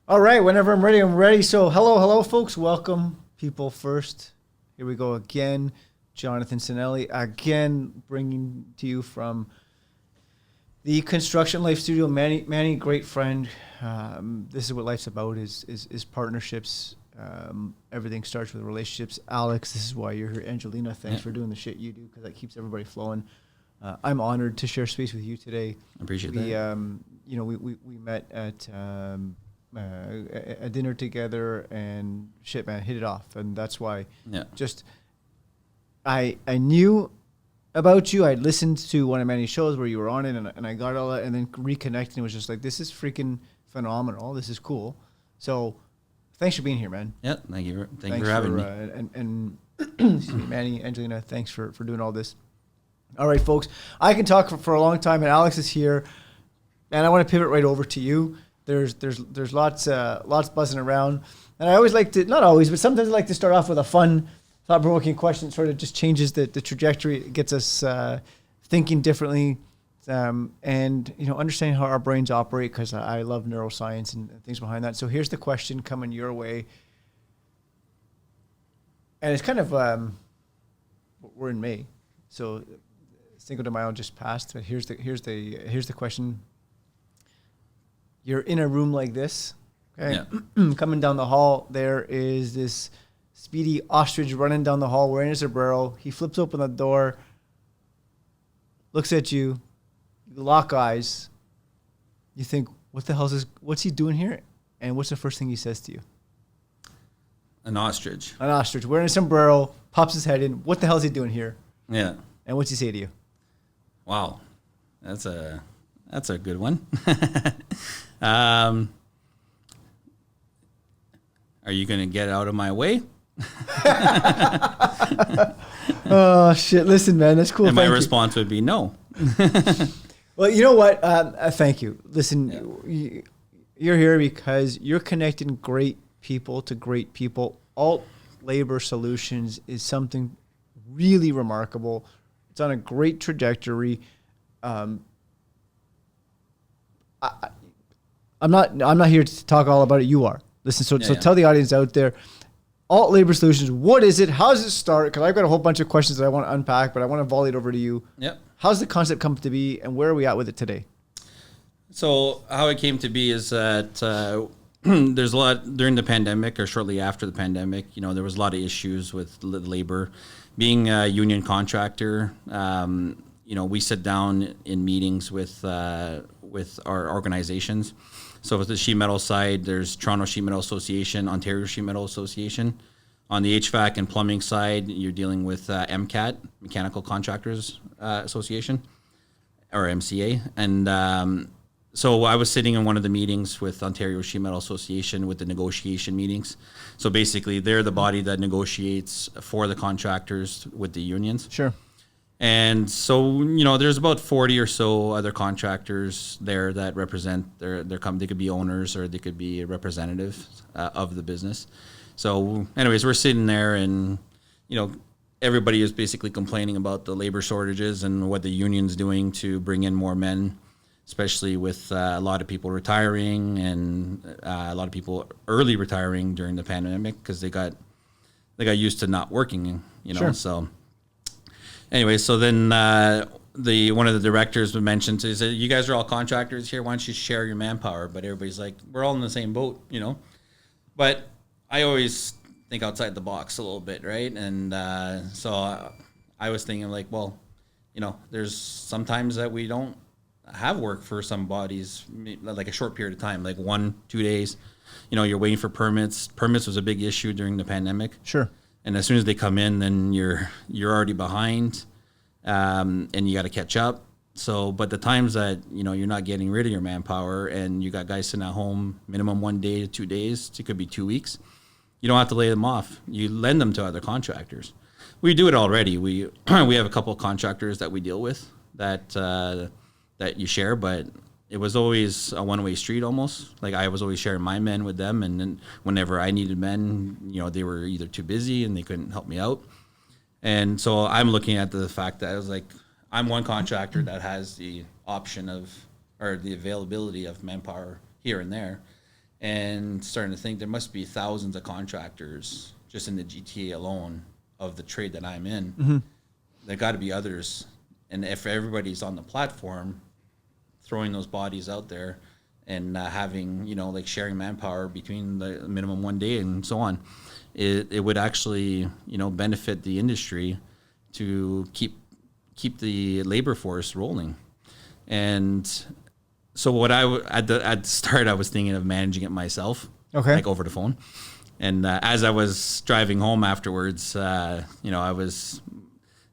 All right, whenever I'm ready, I'm ready. So, hello, folks. Welcome, people first. Here we go again. Jonathan Sinelli, again, bringing to you from the Construction Life Studio. Manny, great friend. This is what life's about: is partnerships. Everything starts with relationships. Alex, this is why you're here. Angelina, thanks for doing the shit you do, because that keeps everybody flowing. I'm honored to share space with you today. I appreciate that. We met at a dinner together, and shit, man, hit it off. And that's why I knew about you. I'd listened to one of Manny's shows where you were on it, and I got all that, and then reconnecting was just like, this is freaking phenomenal. This is cool. So thanks for being here, man. Yeah, thank you for having me. And excuse me, Manny, Angelina, thanks for doing all this. All right, folks, I can talk for a long time, and Alex is here, and I want to pivot right over to you. There's lots buzzing around, and I always like to, not always, but sometimes I like to start off with a fun, thought-provoking question. Sort of just changes the trajectory. It gets us thinking differently, and understanding how our brains operate, because I love neuroscience and things behind that. So here's the question coming your way, and it's kind of we're in May, so Cinco de Mayo just passed. But here's the question. You're in a room like this, okay? Yeah. Coming down the hall, there is this speedy ostrich running down the hall wearing his sombrero. He flips open the door, looks at you, you lock eyes. You think, what's he doing here? And what's the first thing he says to you? An ostrich. An ostrich wearing a sombrero, pops his head in. What the hell is he doing here? Yeah. And what's he say to you? Wow. That's a good one. Are you going to get out of my way? Oh, shit. Listen, man, that's cool. And my response would be no. Well, you know what? Thank you. Listen, you're here because you're connecting great people to great people. Alt Labor Solutions is something really remarkable. It's on a great trajectory. I'm not here to talk all about it. You are. Listen, so tell the audience out there, Alt Labor Solutions, what is it? How does it start? Because I've got a whole bunch of questions that I want to unpack, but I want to volley it over to you. Yep. How's the concept come to be, and where are we at with it today? So how it came to be is that there's a lot during the pandemic, or shortly after the pandemic, there was a lot of issues with labor. Being a union contractor, we sit down in meetings with our organizations. So with the sheet metal side, there's Toronto Sheet Metal Association, Ontario Sheet Metal Association. On the HVAC and plumbing side, you're dealing with MCAT, Mechanical Contractors Association, or MCA. And so I was sitting in one of the meetings with Ontario Sheet Metal Association with the negotiation meetings. So basically, they're the body that negotiates for the contractors with the unions. Sure. And so, there's about 40 or so other contractors there that represent their company. They could be owners, or they could be representatives of the business. So anyways, we're sitting there, and, everybody is basically complaining about the labor shortages and what the union's doing to bring in more men, especially with a lot of people retiring, and a lot of people early retiring during the pandemic because they got used to not working, Sure. So anyway, so then one of the directors mentioned, he said, you guys are all contractors here, why don't you share your manpower? But everybody's like, we're all in the same boat, But I always think outside the box a little bit, right? And so I was thinking like, well, there's sometimes that we don't have work for some bodies, like a short period of time, like 1-2 days. You're waiting for permits. Permits was a big issue during the pandemic. Sure. And as soon as they come in, then you're already behind, and you got to catch up. So, but the times that you're not getting rid of your manpower, and you got guys sitting at home, minimum 1 day to 2 days, it could be 2 weeks. You don't have to lay them off. You lend them to other contractors. We do it already. We have a couple of contractors that we deal with that you share, but it was always a one-way street almost. Like I was always sharing my men with them, and then whenever I needed men, they were either too busy and they couldn't help me out. And so I'm looking at the fact that I was like, I'm one contractor that has the option of, or the availability of manpower here and there. and starting to think there must be thousands of contractors just in the GTA alone of the trade that I'm in. Mm-hmm. There got to be others. And if everybody's on the platform, throwing those bodies out there and having, like sharing manpower between the minimum 1 day and so on, it would actually, benefit the industry to keep the labor force rolling. And so what at the start, I was thinking of managing it myself, like over the phone. And as I was driving home afterwards, the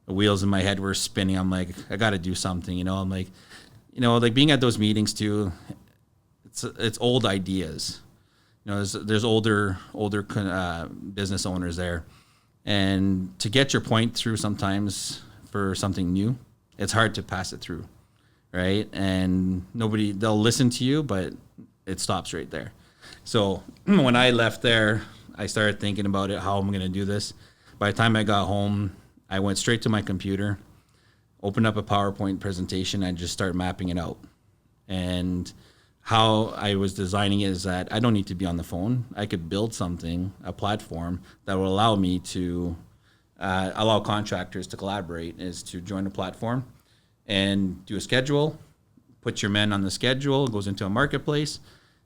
wheels in my head were spinning. I'm like, I got to do something, I'm like, like being at those meetings too, it's old ideas. There's older business owners there. And to get your point through sometimes for something new, it's hard to pass it through, right? And they'll listen to you, but it stops right there. So when I left there, I started thinking about it, how I'm going to do this. By the time I got home, I went straight to my computer, opened up a PowerPoint presentation, and just started mapping it out. And how I was designing it is that I don't need to be on the phone. I could build something, a platform that will allow me to allow contractors to collaborate, is to join the platform and do a schedule, put your men on the schedule, it goes into a marketplace,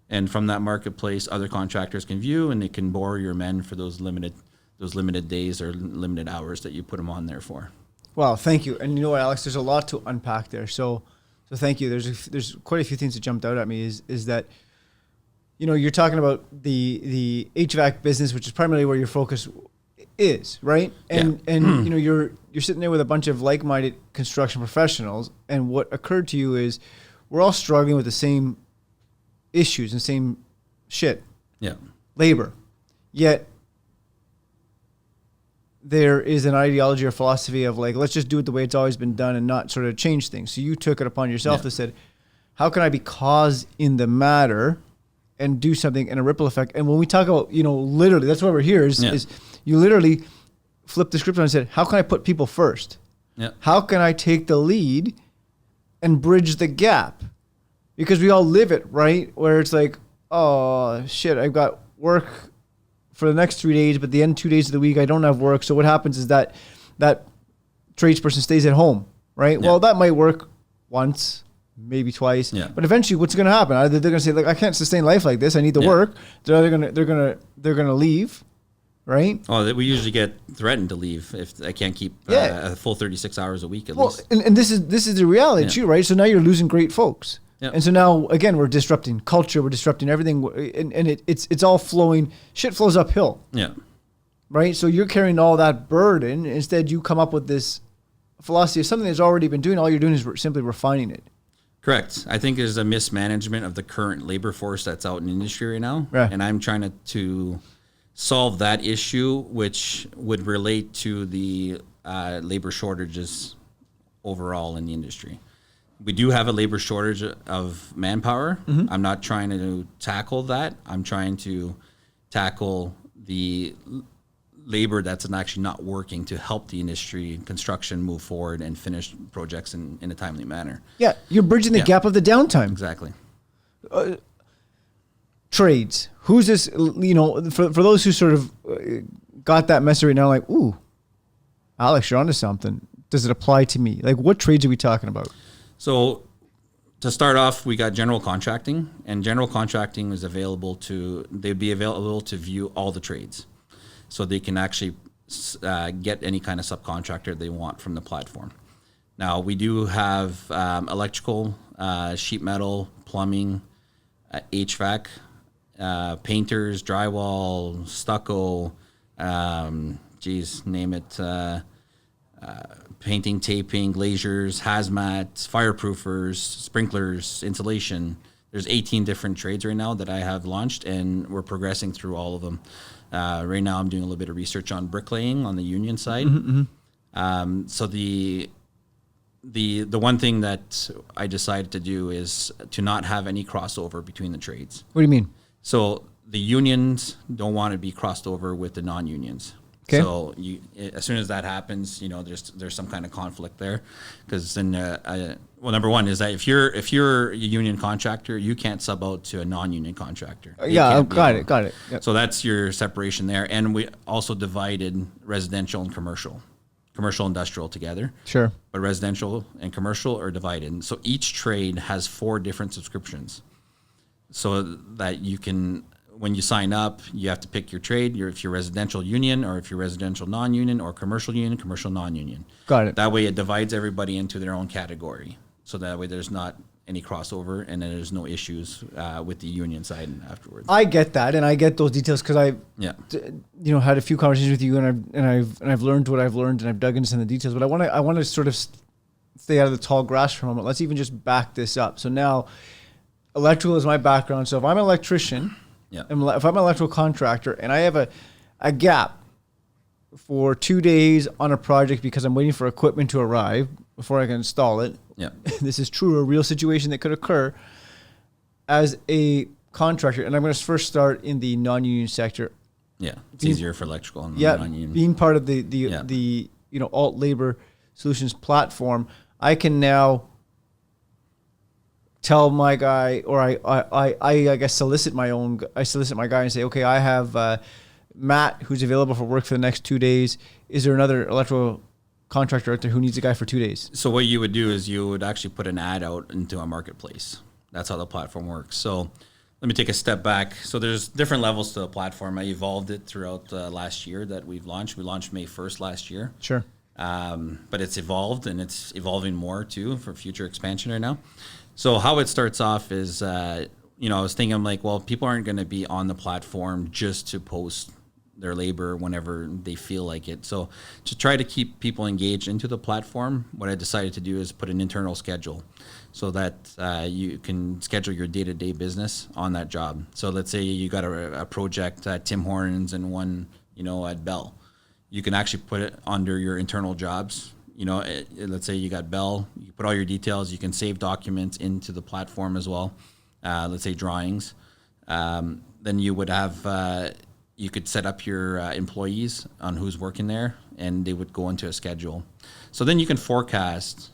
and from that marketplace, other contractors can view and they can borrow your men for those limited days or limited hours that you put them on there for. Wow, thank you. And you know what, Alex, there's a lot to unpack there. So thank you. There's quite a few things that jumped out at me is that, you're talking about the HVAC business, which is primarily where your focus is, right? And you're sitting there with a bunch of like-minded construction professionals, and what occurred to you is we're all struggling with the same issues and same shit. Yeah. Labor. Yet there is an ideology or philosophy of like, let's just do it the way it's always been done and not sort of change things. So you took it upon yourself to said, how can I be cause in the matter and do something in a ripple effect? And when we talk about, literally, that's why we're here is you literally flipped the script on and said, how can I put people first? Yeah. How can I take the lead and bridge the gap? Because we all live it, right? Where it's like, oh shit, I've got work for the next 3 days, but the end 2 days of the week I don't have work. So what happens is that tradesperson stays at home, right? Yeah. Well, that might work once, maybe twice, but eventually, what's going to happen? Either they're going to say, like, I can't sustain life like this. I need to work. They're gonna leave, right? Oh, we usually get threatened to leave if I can't keep a full 36 hours a week at least. And this is the reality too, right? So now you're losing great folks. Yep. And so now, again, we're disrupting culture, we're disrupting everything, and it's all flowing, shit flows uphill. Yeah. Right? So you're carrying all that burden. Instead, you come up with this philosophy of something that's already been doing. All you're doing is simply refining it. Correct. I think there's a mismanagement of the current labor force that's out in the industry right now. Right. And I'm trying to solve that issue, which would relate to the labor shortages overall in the industry. We do have a labor shortage of manpower. Mm-hmm. I'm not trying to tackle that. I'm trying to tackle the labor that's actually not working to help the industry construction move forward and finish projects in a timely manner. Yeah, you're bridging the gap of the downtime. Exactly. Trades. Who's this, for those who sort of got that message right now, like, ooh, Alex, you're onto something. Does it apply to me? Like, what trades are we talking about? So to start off, we got general contracting, and general contracting is they'd be available to view all the trades. So they can actually get any kind of subcontractor they want from the platform. Now, we do have electrical, sheet metal, plumbing, HVAC, painters, drywall, stucco, name it, painting, taping, glaziers, hazmats, fireproofers, sprinklers, insulation. There's 18 different trades right now that I have launched, and we're progressing through all of them. Right now I'm doing a little bit of research on bricklaying on the union side. Mm-hmm. So the one thing that I decided to do is to not have any crossover between the trades. What do you mean? So the unions don't want to be crossed over with the non-unions. Okay. So as soon as that happens, there's some kind of conflict there, because then well, number one is that if you're a union contractor, you can't sub out to a non-union contractor. Got it. Yep. So that's your separation there, and we also divided residential and commercial industrial together. Sure. But residential and commercial are divided. And so each trade has 4 different subscriptions, so that you can, when you sign up, you have to pick your trade. If you're residential union, or if you're residential non-union, or commercial union, commercial non-union. Got it. That way it divides everybody into their own category. So that way there's not any crossover, and then there's no issues with the union side afterwards. I get that, and I get those details because had a few conversations with you, and I've learned what I've learned, and I've dug into some of the details. But I want to sort of stay out of the tall grass for a moment. Let's even just back this up. So now, electrical is my background. So if I'm an electrician, if I'm an electrical contractor, and I have a gap for 2 days on a project because I'm waiting for equipment to arrive before I can install it. Yeah. This is true, a real situation that could occur as a contractor. And I'm going to first start in the non-union sector. Yeah. It's easier for electrical and non-union. Being part of the alt labor solutions platform, I can now tell my guy, or I guess solicit my guy and say, okay, I have Matt who's available for work for the next 2 days. Is there another electrical contractor out there who needs a guy for 2 days? So what you would do is you would actually put an ad out into a marketplace. That's how the platform works. So let me take a step back. So there's different levels to the platform. I evolved it throughout last year that we've launched. We launched May 1st last year. Sure. But it's evolved, and it's evolving more too for future expansion right now. So how it starts off is, I was thinking, I'm like, well, people aren't going to be on the platform just to post their labor whenever they feel like it. So to try to keep people engaged into the platform, what I decided to do is put an internal schedule so that you can schedule your day-to-day business on that job. So let's say you got a project at Tim Hortons and one, at Bell. You can actually put it under your internal jobs. Let's say you got Bell, you put all your details, you can save documents into the platform as well. Let's say drawings. Then you would have, you could set up your employees on who's working there, and they would go into a schedule. So then you can forecast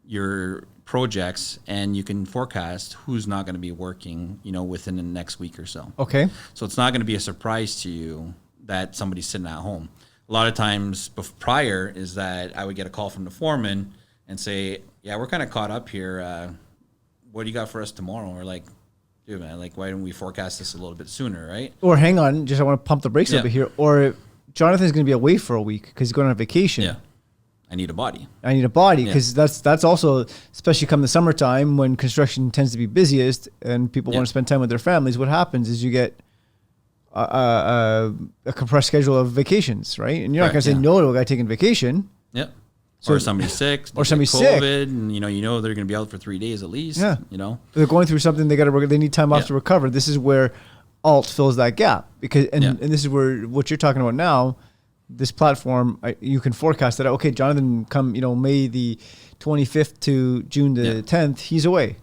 your projects, and you can forecast who's not going to be working, within the next week or so. Okay. So it's not going to be a surprise to you that somebody's sitting at home. A lot of times prior is that I would get a call from the foreman and say, yeah, we're kind of caught up here. What do you got for us tomorrow? We're like, dude, man, why didn't we forecast this a little bit sooner, right? Or hang on, I want to pump the brakes a little bit here. Or Jonathan's going to be away for a week because he's going on vacation. Yeah. I need a body because that's also, especially come the summertime when construction tends to be busiest and people want to spend time with their families. What happens is you get a compressed schedule of vacations, right? And you're not going to say no to a guy taking vacation. Yep. Or somebody's sick. Or somebody's COVID, sick. And they're going to be out for 3 days at least. Yeah. They're going through something. They need time off to recover. This is where alt fills that gap and this is where what you're talking about now. This platform, you can forecast that. Okay, Jonathan, come May the 25th to June the 10th, he's away.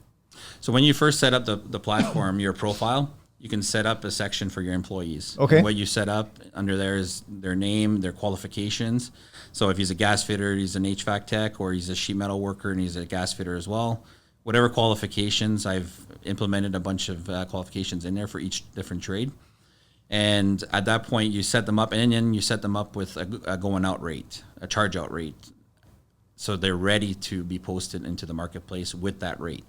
So when you first set up the platform, your profile, you can set up a section for your employees. Okay. And what you set up under there is their name, their qualifications. So if he's a gas fitter, he's an HVAC tech, or he's a sheet metal worker and he's a gas fitter as well. Whatever qualifications, I've implemented a bunch of qualifications in there for each different trade. And at that point, you set them up, and then you set them up with a going out rate, a charge out rate. So they're ready to be posted into the marketplace with that rate.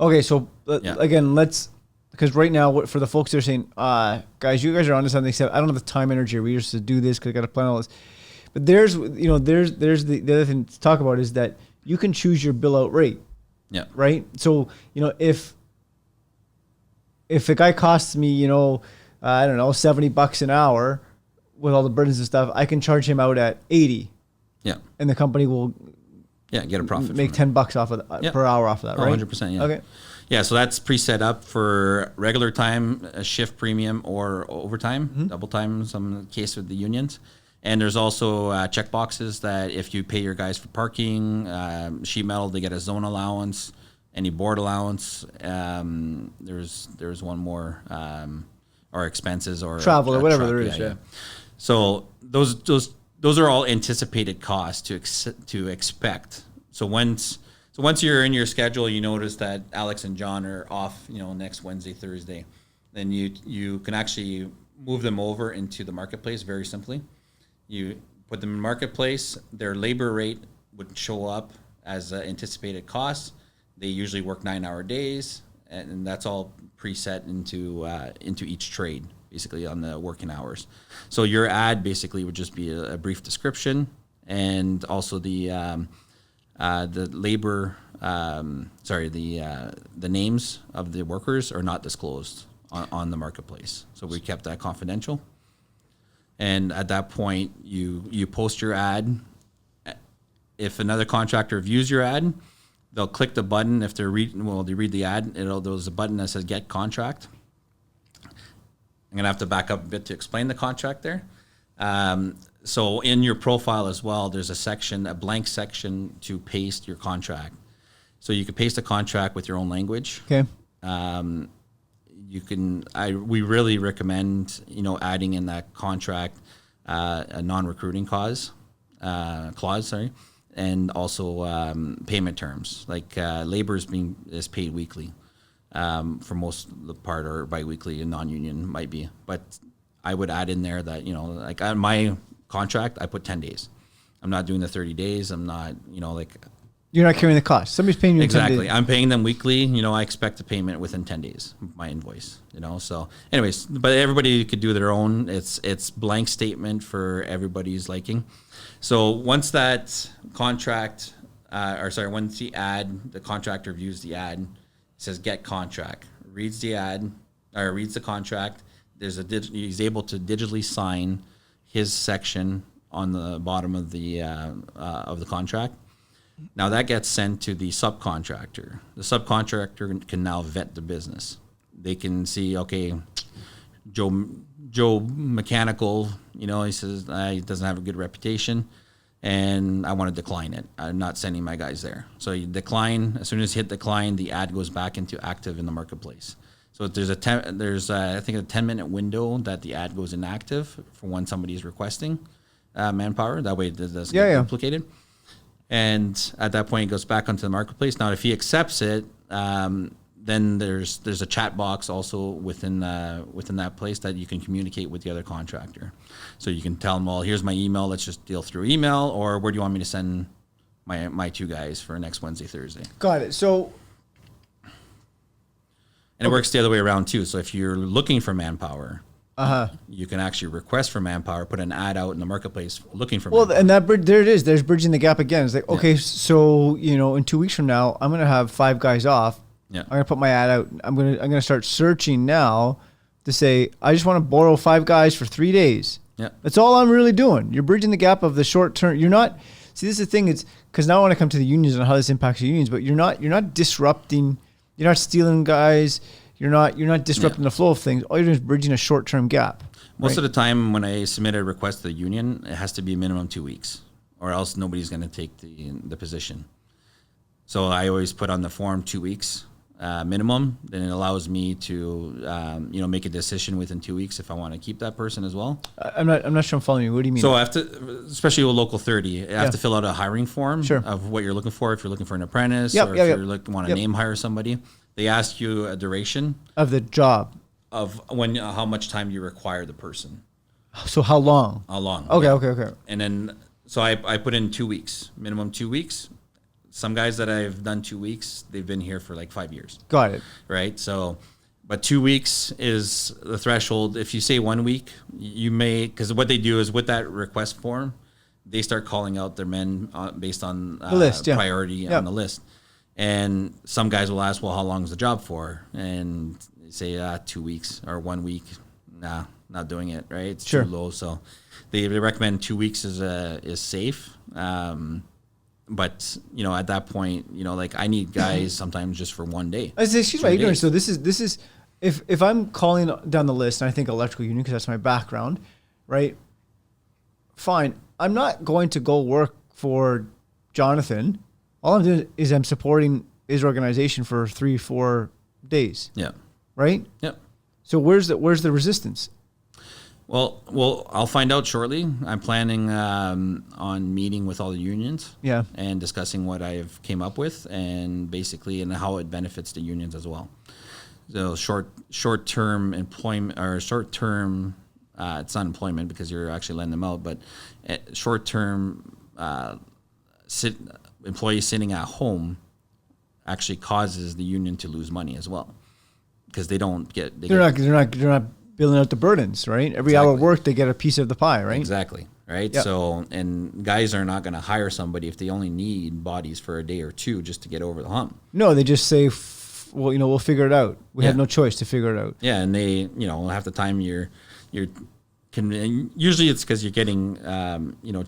Okay, so again, because right now, for the folks that are saying, guys, you guys are onto something. I don't have the time, energy, or readers to do this because I got to plan all this. But there's the other thing to talk about is that you can choose your bill out rate. Yeah. Right. So if a guy costs me, I don't know, $70 an hour with all the burdens and stuff, I can charge him out at 80. Yeah. And the company will get a profit. Make $10 off of per hour off of that, right? 100%. Yeah. Okay. Yeah, so that's pre-set up for regular time, a shift premium, or overtime, double time in some case with the unions. And there's also check boxes that if you pay your guys for parking, sheet metal, they get a zone allowance, any board allowance. There's one more, or expenses or travel or whatever there is. Yeah. So those are all anticipated costs to expect. So once you're in your schedule, you notice that Alex and John are off, next Wednesday, Thursday, then you can actually move them over into the marketplace very simply. You put them in marketplace, their labor rate would show up as anticipated costs. They usually work 9-hour days, and that's all preset into each trade, basically on the working hours. So your ad basically would just be a brief description, and also the labor, the names of the workers are not disclosed on the marketplace. So we kept that confidential. And at that point, you post your ad. If another contractor views your ad, they'll click the button. If they read the ad, there's a button that says Get Contract. I'm gonna have to back up a bit to explain the contract there. So in your profile as well, there's a blank section to paste your contract. So you can paste a contract with your own language. Okay. We really recommend, adding in that contract a non-recruiting clause, and also payment terms. Like labor is paid weekly, for most of the part, or biweekly, and non-union might be. But I would add in there that, like on my contract, I put 10 days. I'm not doing the 30 days. I'm not, You're not carrying the cost. Somebody's paying you exactly. 10 days. I'm paying them weekly. I expect a payment within 10 days of my invoice. So anyways, but everybody could do their own. It's blank statement for everybody's liking. So once that contract, once the contractor views the ad, it says Get Contract, reads the ad, or reads the contract. He's able to digitally sign his section on the bottom of the contract. Now that gets sent to the subcontractor. The subcontractor can now vet the business. They can see, okay, Joe Mechanical, he says he doesn't have a good reputation, and I want to decline it. I'm not sending my guys there. So you decline. As soon as you hit decline, the ad goes back into active in the marketplace. So there's I think a 10-minute window that the ad goes inactive for when somebody's requesting manpower. That way it doesn't get duplicated. And at that point, it goes back onto the marketplace. Now, if he accepts it, then there's a chat box also within that place that you can communicate with the other contractor. So you can tell them, well, here's my email. Let's just deal through email, or where do you want me to send my two guys for next Wednesday, Thursday? Got it. So, and it works the other way around too. So if you're looking for manpower, you can actually request for manpower, put an ad out in the marketplace looking for manpower. And there it is. There's bridging the gap again. It's like, okay, so, in 2 weeks from now, I'm going to have 5 guys off. Yeah. I'm going to put my ad out. I'm going to start searching now to say, I just want to borrow 5 guys for 3 days. Yeah. That's all I'm really doing. You're bridging the gap of the short term. You're not, see, this is the thing. It's because now I want to come to the unions and how this impacts the unions, but you're not disrupting, you're not stealing guys. You're not disrupting the flow of things. All you're doing is bridging a short-term gap. Most of the time when I submit a request to the union, it has to be minimum 2 weeks, or else nobody's going to take the position. So I always put on the form 2 weeks minimum. Then it allows me to make a decision within 2 weeks if I want to keep that person as well. I'm not sure I'm following you. What do you mean? So I have to, especially with Local 30, I have to fill out a hiring form of what you're looking for. If you're looking for an apprentice, or if you want to name hire somebody. They ask you a duration of the job, of how much time you require the person. So how long? Okay. And then, so I put in 2 weeks, minimum 2 weeks. Some guys that I've done 2 weeks, they've been here for like 5 years. Got it. Right. So, but 2 weeks is the threshold. If you say 1 week, you may, because what they do is with that request form, they start calling out their men based on the list, priority on the list. And some guys will ask, well, how long is the job for? And they say 2 weeks or 1 week. Nah, not doing it, right? It's too low. So they recommend 2 weeks is safe. But, at that point, like I need guys sometimes just for 1 day. Excuse my ignorance. So this is if I'm calling down the list, and I think electrical union, because that's my background, right? Fine. I'm not going to go work for Jonathan. All I'm doing is I'm supporting his organization for 3-4 days. Yeah. Right? Yeah. So where's the resistance? Well, I'll find out shortly. I'm planning on meeting with all the unions. Yeah. And discussing what I've came up with, and basically and how it benefits the unions as well. So short term employment, or short term, it's not employment because you're actually letting them out, but short term employees sitting at home actually causes the union to lose money as well, because they're not building out the burdens, right? Every hour work, they get a piece of the pie, right? Exactly, right? Yep. So, and guys are not going to hire somebody if they only need bodies for a day or two just to get over the hump. No, they just say, well, we'll figure it out. We have no choice to figure it out. Yeah, and they, half the time usually it's because you're getting,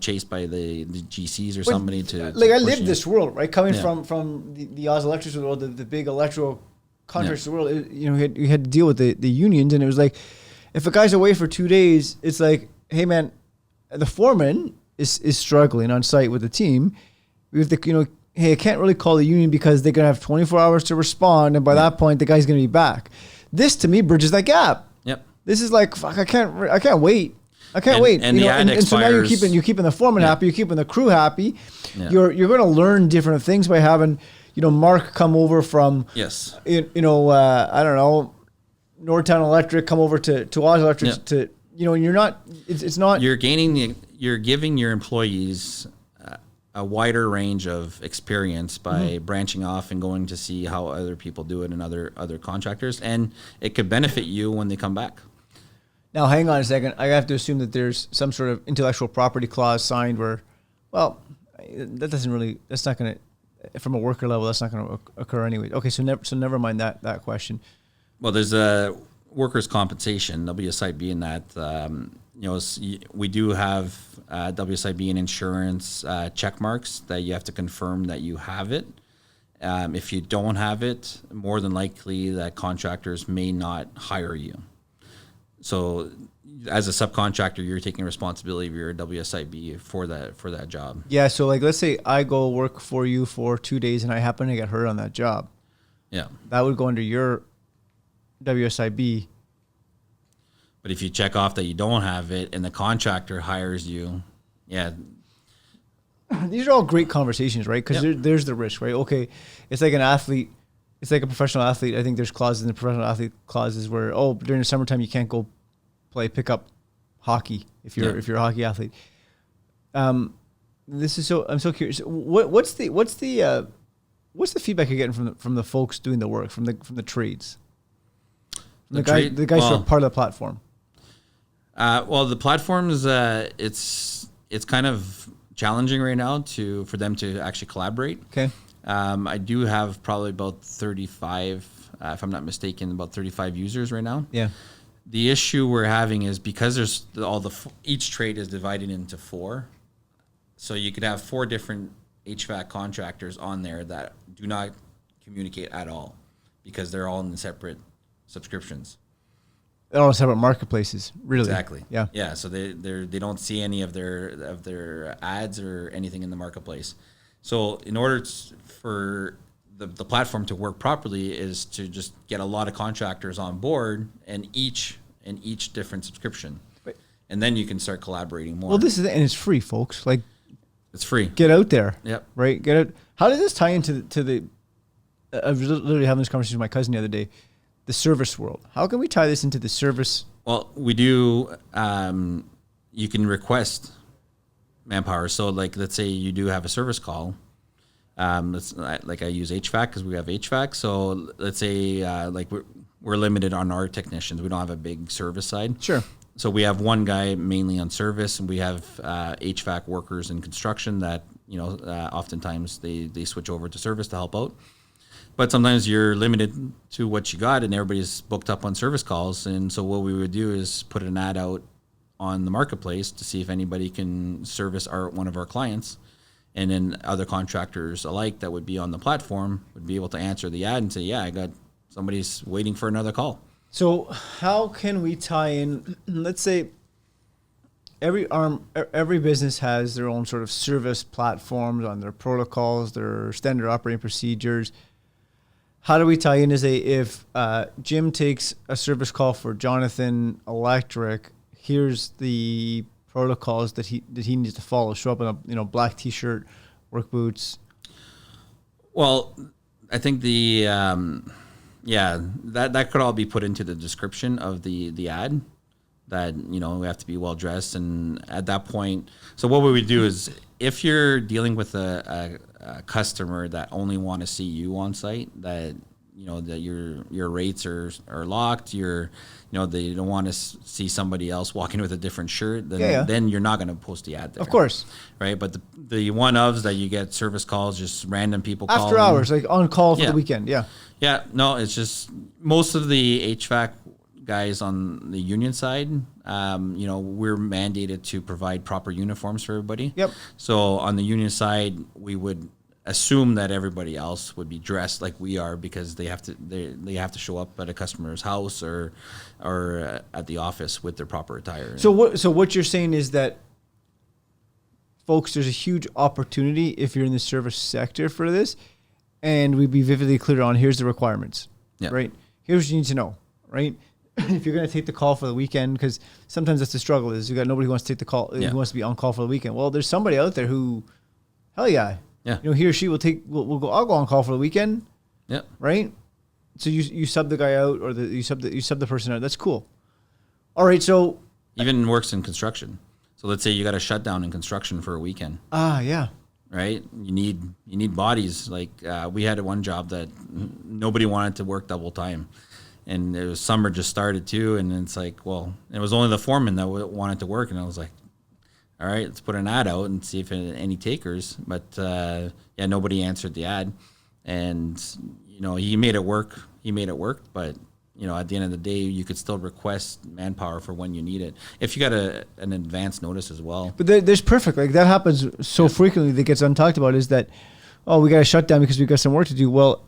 chased by the GCs or somebody to I lived this world, right? Coming from the Oz Electrics world, the big electrical contractors world, you had to deal with the unions, and it was like, if a guy's away for 2 days, it's like, hey man, the foreman is struggling on site with the team. We have to, hey, I can't really call the union because they're gonna have 24 hours to respond, and by that point, the guy's gonna be back. This to me bridges that gap. Yep. This is like, fuck, I can't wait. I can't wait. And and so now you're keeping the foreman happy, you're keeping the crew happy. Yeah. You're going to learn different things by having, Mark come over from, I don't know, Northtown Electric, come over to Oz Electric to, you're not, it's not. You're giving your employees a wider range of experience by branching off and going to see how other people do it and other contractors, and it could benefit you when they come back. Now, hang on a second. I have to assume that there's some sort of intellectual property clause signed where, well, that's not going to, from a worker level, that's not going to occur anyway. Okay, so never mind that question. Well, there's a workers' compensation, WSIB, in that, we do have WSIB and insurance check marks that you have to confirm that you have it. If you don't have it, more than likely that contractors may not hire you. So as a subcontractor, you're taking responsibility of your WSIB for that job. Yeah, so let's say I go work for you for 2 days and I happen to get hurt on that job. Yeah. That would go under your WSIB. But if you check off that you don't have it and the contractor hires you, these are all great conversations, right? Because there's the risk, right? Okay, it's like an athlete. It's like a professional athlete. I think there's clauses in the professional athlete clauses where, during the summertime you can't go pick up hockey if you're a hockey athlete. I'm so curious. What's the feedback you're getting from the folks doing the work, from the trades, the guys who are part of the platform? Well, the platform is it's kind of challenging right now for them to actually collaborate. Okay. I do have probably about 35, if I'm not mistaken, about 35 users right now. Yeah. The issue we're having is because there's each trade is divided into 4. So you could have 4 different HVAC contractors on there that do not communicate at all because they're all in the separate subscriptions. They're all separate marketplaces, really. Exactly. Yeah. Yeah. So they don't see any of their ads or anything in the marketplace. So in order for the platform to work properly is to just get a lot of contractors on board and each different subscription. Right. And then you can start collaborating more. Well, this is, and it's free, folks. It's free. Get out there. Yep. Right. Get out. How does this tie into the I was literally having this conversation with my cousin the other day, the service world. How can we tie this into the service? Well, we do, you can request manpower. So let's say you do have a service call. I use HVAC because we have HVAC. So let's say we're limited on our technicians. We don't have a big service side. Sure. So we have one guy mainly on service, and we have HVAC workers in construction that oftentimes they switch over to service to help out. But sometimes you're limited to what you got, and everybody's booked up on service calls. And so what we would do is put an ad out on the marketplace to see if anybody can service one of our clients. And then other contractors alike that would be on the platform would be able to answer the ad and say, yeah, I got somebody's waiting for another call. So how can we tie in, let's say every business has their own sort of service platforms on their protocols, their standard operating procedures. How do we tie in to say if Jim takes a service call for Jonathan Electric, here's the protocols that he needs to follow. Show up in a black t-shirt, work boots. Well, I think that could all be put into the description of the ad. That we have to be well dressed, and at that point, so what we would do is if you're dealing with a customer that only want to see you on site, that that your rates are locked, they don't want to see somebody else walking with a different shirt, then you're not going to post the ad there. Of course. Right? But the one-ofs that you get service calls, just random people calling. After hours, like on call for the weekend, yeah. Yeah, no, it's just most of the HVAC guys on the union side, we're mandated to provide proper uniforms for everybody. Yep. So on the union side, we would assume that everybody else would be dressed like we are because they have to show up at a customer's house or at the office with their proper attire. So what you're saying is that, folks, there's a huge opportunity if you're in the service sector for this, and we'd be vividly clear on here's the requirements. Yep. Right? Here's what you need to know, right? If you're going to take the call for the weekend, because sometimes that's the struggle, is you got nobody who wants to take the call, who wants to be on call for the weekend. Well, there's somebody out there who, hell yeah. Yeah. He or she will go, I'll go on call for the weekend. Yeah. Right? So you sub the guy out, or you sub the person out. That's cool. All right, so even works in construction. So let's say you got a shutdown in construction for a weekend. Yeah. Right? You need bodies. Like we had one job that nobody wanted to work double time. And it was summer just started too, and it's like, well, it was only the foreman that wanted to work, and I was like, all right, let's put an ad out and see if any takers. But nobody answered the ad, and he made it work. But at the end of the day, you could still request manpower for when you need it if you got an advance notice as well. But there's perfect, like that happens so frequently that gets untalked about, is that, we got to shut down because we got some work to do. Well,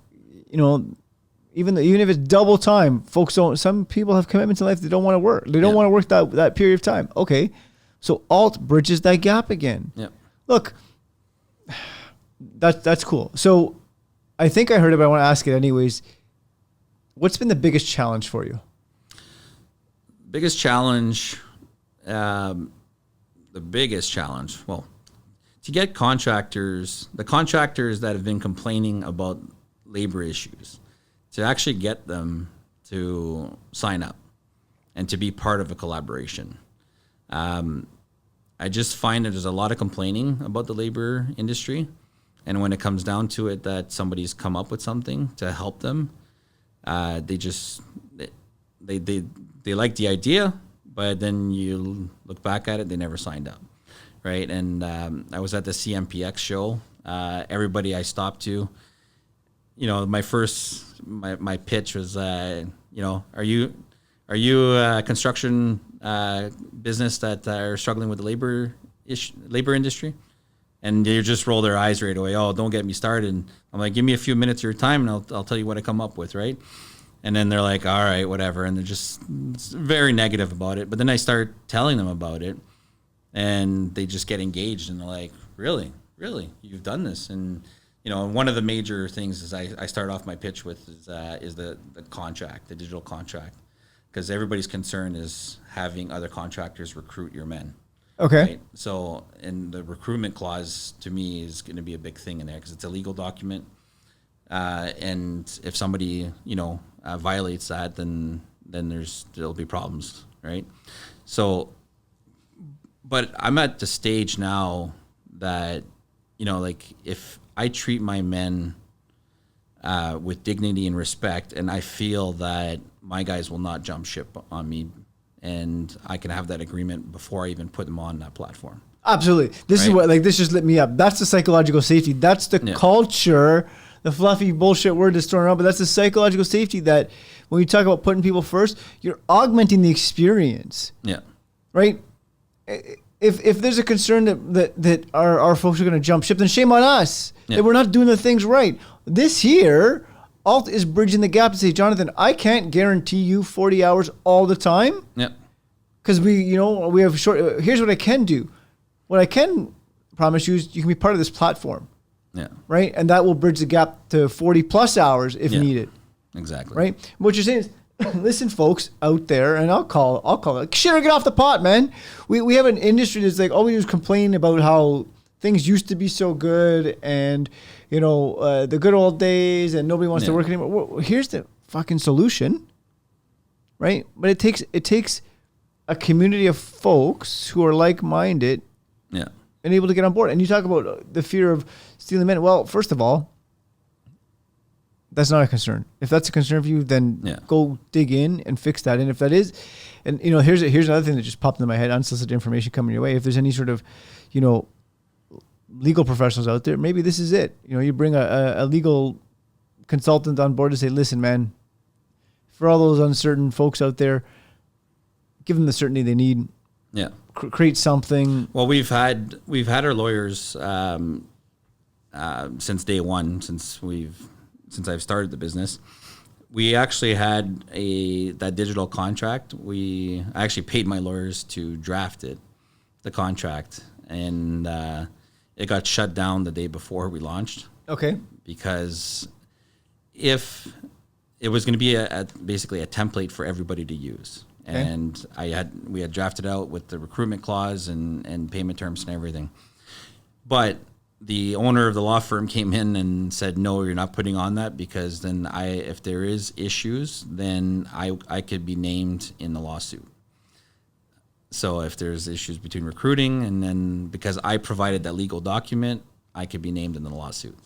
even if it's double time, folks some people have commitments in life they don't want to work. They don't want to work that period of time. Okay. So Alt bridges that gap again. Yeah. Look, that's cool. So I think I heard it, but I want to ask it anyways. What's been the biggest challenge for you? Biggest challenge, well, to get contractors, the contractors that have been complaining about labor issues, to actually get them to sign up and to be part of a collaboration. I just find that there's a lot of complaining about the labor industry. And when it comes down to it, that somebody's come up with something to help them, they like the idea, but then you look back at it, they never signed up. Right. And I was at the CMPX show. Everybody I stopped to, my pitch was, are you a construction business that are struggling with the labor industry? And they just roll their eyes right away. Oh, don't get me started. And I'm like, give me a few minutes of your time, and I'll tell you what I come up with, right? And then they're like, all right, whatever. And they're just very negative about it. But then I start telling them about it, and they just get engaged, and they're like, really, you've done this? And one of the major things is I start off my pitch with is the contract, the digital contract, because everybody's concern is having other contractors recruit your men. Okay. Right? So, and the recruitment clause to me is going to be a big thing in there because it's a legal document, and if somebody violates that, then there'll be problems, right? So, but I'm at the stage now that if I treat my men with dignity and respect, and I feel that my guys will not jump ship on me, and I can have that agreement before I even put them on that platform. Absolutely. This is what, this just lit me up. That's the psychological safety. That's the culture, the fluffy bullshit word that's thrown around, but that's the psychological safety that when you talk about putting people first, you're augmenting the experience. Yeah. Right? If there's a concern that our folks are going to jump ship, then shame on us that we're not doing the things right. This here, Alt is bridging the gap to say, Jonathan, I can't guarantee you 40 hours all the time. Yeah. Because we have short. Here's what I can do. What I can promise you is you can be part of this platform. Yeah. Right, and that will bridge the gap to 40 plus hours if needed. Exactly. Right. What you're saying is, listen, folks out there, and I'll call it. Shit, or get off the pot, man. We have an industry that's like always complaining about how things used to be so good, and the good old days, and nobody wants to work anymore. Well, here's the fucking solution, right? But it takes a community of folks who are like-minded, and able to get on board. And you talk about the fear of stealing men. Well, first of all, that's not a concern. If that's a concern for you, then go dig in and fix that. And if that is, and here's another thing that just popped into my head: unsolicited information coming your way. If there's any sort of, legal professionals out there, maybe this is it. You bring a legal consultant on board to say, listen, man, for all those uncertain folks out there, give them the certainty they need. Yeah. Create something. Well, we've had our lawyers since day one, since I've started the business. We actually had that digital contract. I actually paid my lawyers to draft the contract, and it got shut down the day before we launched. Okay. Because if it was going to be basically a template for everybody to use. Okay. And we had drafted out with the recruitment clause and payment terms and everything. But the owner of the law firm came in and said, no, you're not putting on that, because then if there is issues, then I could be named in the lawsuit. So if there's issues between recruiting, and then because I provided that legal document, I could be named in the lawsuit.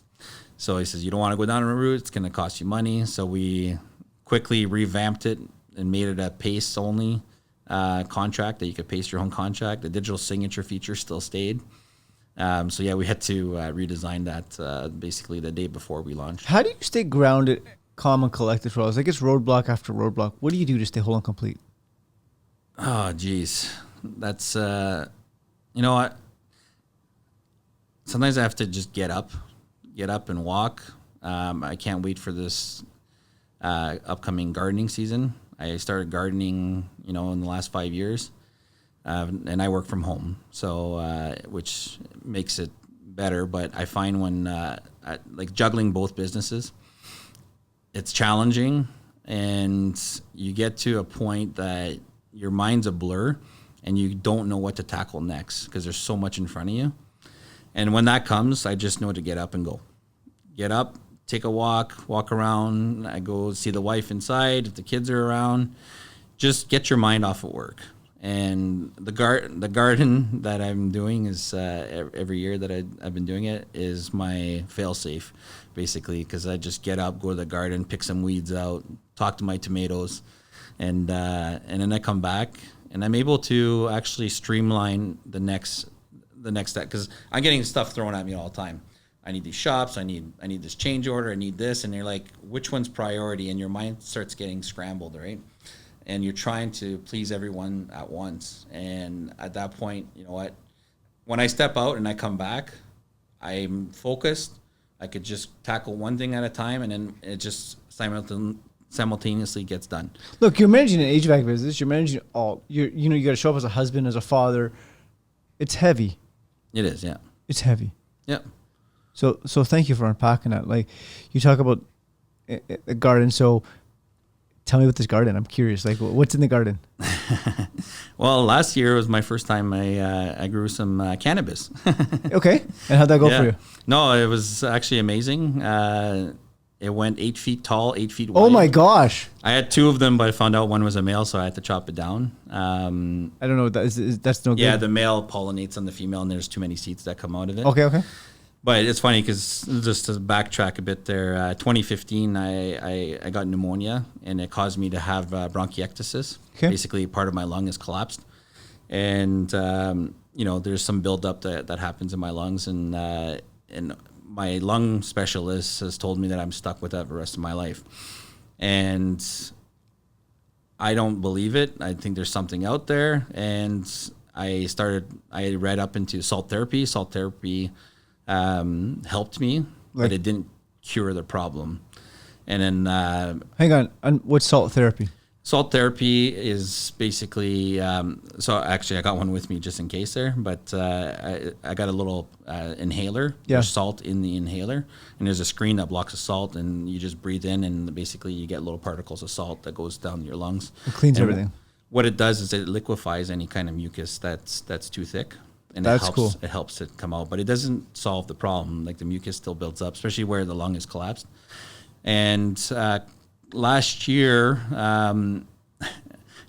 So he says, you don't want to go down a route, it's going to cost you money. So we quickly revamped it and made it a paste only contract that you could paste your own contract. The digital signature feature still stayed. We had to redesign that basically the day before we launched. How do you stay grounded, calm, and collected for all this? Like, it's roadblock after roadblock. What do you do to stay whole and complete? Oh, geez. That's, you know what? Sometimes I have to just get up and walk. I can't wait for this upcoming gardening season. I started gardening, in the last 5 years. And I work from home, so which makes it better. But I find when like juggling both businesses, it's challenging, and you get to a point that your mind's a blur, and you don't know what to tackle next because there's so much in front of you. And when that comes, I just know to get up and go. Get up, take a walk around. I go see the wife inside if the kids are around. Just get your mind off of work. And the garden that I'm doing is every year that I've been doing it is my fail-safe, basically, because I just get up, go to the garden, pick some weeds out, talk to my tomatoes, and then I come back, and I'm able to actually streamline the next step, because I'm getting stuff thrown at me all the time. I need these shops, I need this change order, I need this, and you're like, which one's priority? And your mind starts getting scrambled, right? And you're trying to please everyone at once. And at that point, you know what? When I step out and I come back, I'm focused. I could just tackle one thing at a time, and then it just simultaneously gets done. Look, you're managing an HVAC business. You're managing all. You got to show up as a husband, as a father. It's heavy. It is, yeah. It's heavy. Yeah. So thank you for unpacking that. Like, you talk about a garden, so tell me about this garden. I'm curious. Like, what's in the garden? Well, last year was my first time I grew some cannabis. Okay. And how'd that go for you? No, it was actually amazing. It went 8 feet tall, 8 feet wide. Oh my gosh. I had 2 of them, but I found out one was a male, so I had to chop it down. I don't know what that is. That's no good. Yeah, the male pollinates on the female, and there's too many seeds that come out of it. Okay. But it's funny because, just to backtrack a bit there, 2015, I got pneumonia, and it caused me to have bronchiectasis. Okay. Basically, part of my lung is collapsed. And, there's some buildup that happens in my lungs. And my lung specialist has told me that I'm stuck with that for the rest of my life. And I don't believe it. I think there's something out there. And I read up into salt therapy. Salt therapy helped me, but it didn't cure the problem. And then hang on, what's salt therapy? Salt therapy is basically, so actually I got one with me just in case there, but I got a little inhaler. Yeah. There's salt in the inhaler, and there's a screen that blocks the salt, and you just breathe in, and basically you get little particles of salt that goes down your lungs. It cleans And everything. What it does is it liquefies any kind of mucus that's too thick. And That's cool. It helps it come out, but it doesn't solve the problem. Like the mucus still builds up, especially where the lung is collapsed. And last year,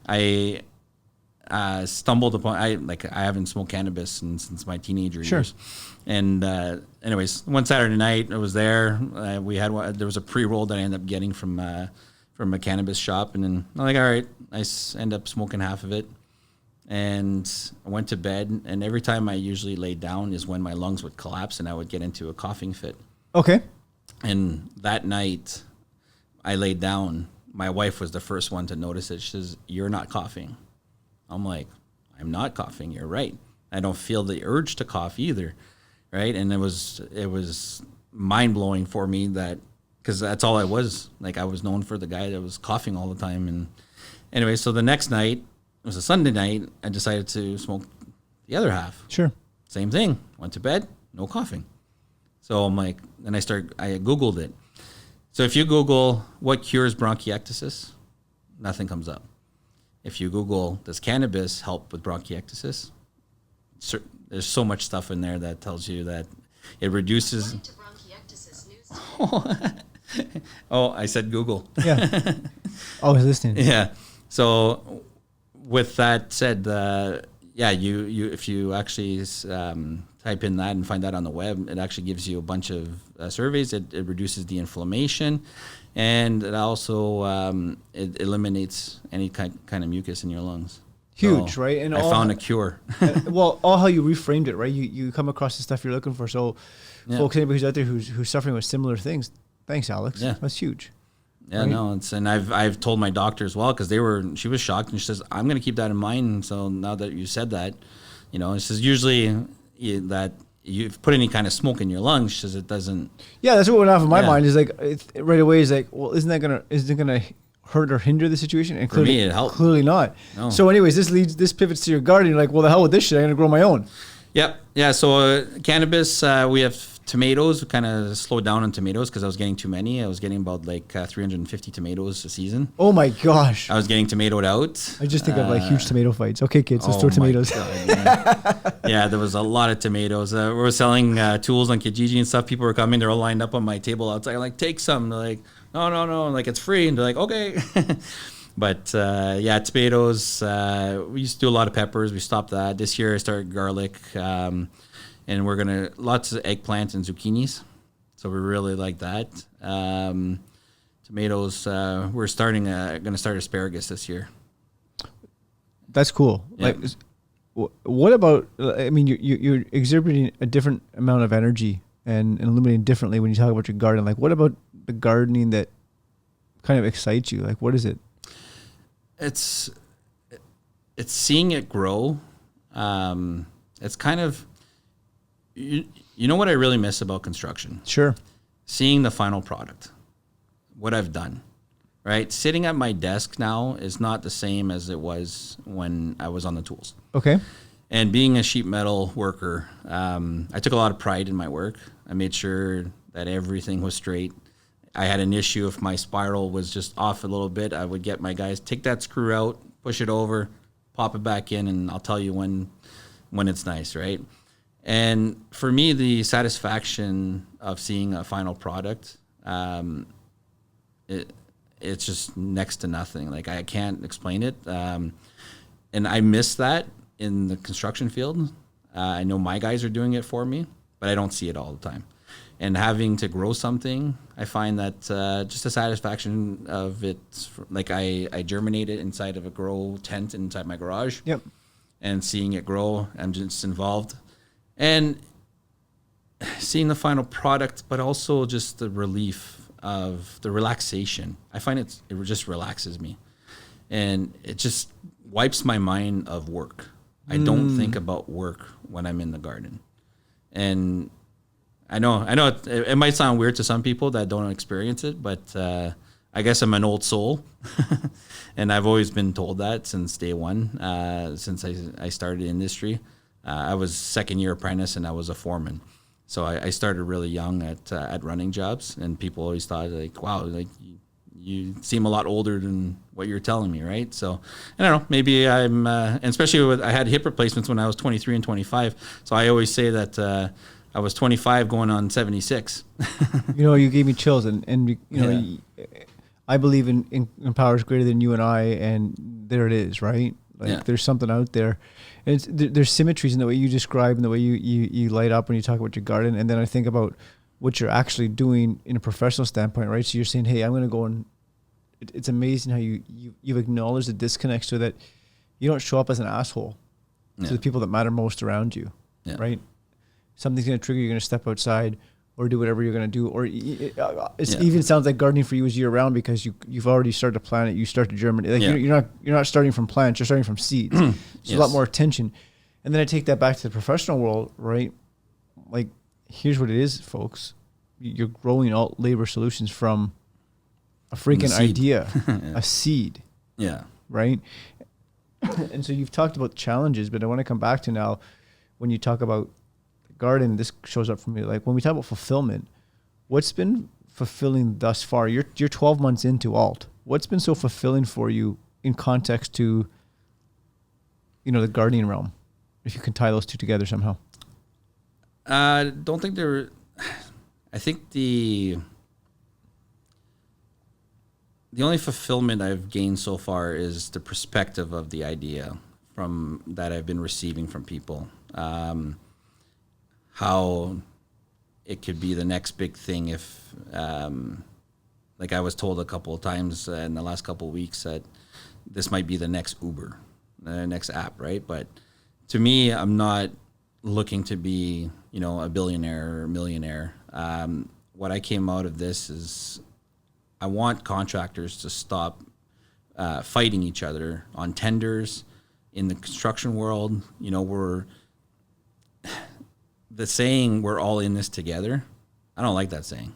I stumbled upon. I haven't smoked cannabis since my teenager years. And anyways, one Saturday night I was there. There was a pre-roll that I ended up getting from a cannabis shop, and then I'm like, all right, I end up smoking half of it. And I went to bed, and every time I usually laid down is when my lungs would collapse and I would get into a coughing fit. Okay. And that night I laid down. My wife was the first one to notice it. She says, "You're not coughing." I'm like, "I'm not coughing. You're right. I don't feel the urge to cough either." Right. And it was mind blowing for me because that's all I was. Like, I was known for the guy that was coughing all the time. And anyway, so the next night, it was a Sunday night, I decided to smoke the other half. Sure. Same thing. Went to bed, no coughing. So I'm like, then I Googled it. So if you Google what cures bronchiectasis, nothing comes up. If you Google, does cannabis help with bronchiectasis? There's so much stuff in there that tells you that it reduces. According to bronchiectasis news. Oh, I said Google. Yeah. I was listening. Yeah. So with that said, you if you actually type in that and find that on the web, it actually gives you a bunch of surveys. It reduces the inflammation, and it also it eliminates any kind of mucus in your lungs. Huge, So right? And I found a cure. Well, all how you reframed it, right? You come across the stuff you're looking for. So, Yeah. folks, anybody who's out there who's suffering with similar things, thanks, Alex. Yeah. That's huge. Yeah, Right. no, and I've told my doctor as well, because she was shocked, and she says, "I'm going to keep that in mind." So now that you said that, she says usually that you put any kind of smoke in your lungs, she says it doesn't. Yeah, that's what went off in my Yeah. mind. Is like right away is like, well, isn't it gonna hurt or hinder the situation? And For me, it helped. Clearly not. No. So, anyways, this pivots to your garden. You're like, well, the hell with this shit. I'm gonna grow my own. Yep. Yeah. So cannabis, we have tomatoes. We kind of slowed down on tomatoes because I was getting too many. I was getting about 350 tomatoes a season. Oh my gosh. I was getting tomatoed out. I just think of like huge tomato fights. Okay, kids, let's throw my tomatoes. God, yeah. There was a lot of tomatoes. We were selling tools on Kijiji and stuff. People were coming. They're all lined up on my table outside. I'm like, take some. They're like, no. Like, it's free. And they're like, okay. But tomatoes. We used to do a lot of peppers. We stopped that. This year I started garlic. And we're gonna lots of eggplant and zucchinis, so we really like that. Tomatoes, we're gonna start asparagus this year. That's cool. Yep. Like, what about? I mean, you're exhibiting a different amount of energy and illuminating differently when you talk about your garden. Like, what about the gardening that kind of excites you? Like, what is it? It's seeing it grow. It's kind of. You know what I really miss about construction? Sure. Seeing the final product, what I've done, right? Sitting at my desk now is not the same as it was when I was on the tools. Okay. And being a sheet metal worker, I took a lot of pride in my work. I made sure that everything was straight. I had an issue if my spiral was just off a little bit. I would get my guys, take that screw out, push it over, pop it back in, and I'll tell you when it's nice, right? And for me, the satisfaction of seeing a final product, it's just next to nothing. Like, I can't explain it. And I miss that in the construction field. I know my guys are doing it for me, but I don't see it all the time. And having to grow something, I find that just the satisfaction of it. Like, I germinate it inside of a grow tent inside my garage. Yep. And seeing it grow, I'm just involved. And seeing the final product, but also just the relief of the relaxation. I find it just relaxes me. And it just wipes my mind of work. I don't think about work when I'm in the garden. And I know it might sound weird to some people that don't experience it, but I guess I'm an old soul, and I've always been told that since day one, since I started the industry. I was second year apprentice and I was a foreman. So I started really young at running jobs, and people always thought like, wow, like you seem a lot older than what you're telling me, right? So I don't know, maybe I'm, and especially I had hip replacements when I was 23 and 25. So I always say that I was 25 going on 76. You know, you gave me chills, and you know, I believe in powers greater than you and I, and there it is, right? Like there's something out there, and there's symmetries in the way you describe and the way you light up when you talk about your garden, and then I think about what you're actually doing in a professional standpoint, right? So you're saying, hey, I'm going to go and it's amazing how you've acknowledged the disconnect so that you don't show up as an asshole to the people that matter most around you, right? Something's going to trigger, you're going to step outside or do whatever you're going to do. Or it even sounds like gardening for you is year round because you've already started to plant it. You start to germinate. Like you're not starting from plants. You're starting from seeds. There's a lot more attention. And then I take that back to the professional world, right? Like, here's what it is, folks. You're growing alt labor solutions from a freaking idea, a seed. Yeah. Right. And so you've talked about challenges, but I want to come back to now when you talk about garden, this shows up for me. Like when we talk about fulfillment, what's been fulfilling thus far? You're 12 months into alt. What's been so fulfilling for you in context to, you know, the gardening realm? If you can tie those two together somehow. Don't think there. I think the only fulfillment I've gained so far is the perspective of the idea from that I've been receiving from people. How it could be the next big thing if, like I was told a couple of times in the last couple of weeks that this might be the next Uber, the next app, right? But to me, I'm not looking to be, you know, a billionaire or millionaire. What I came out of this is I want contractors to stop fighting each other on tenders in the construction world. You know, the saying we're all in this together, I don't like that saying.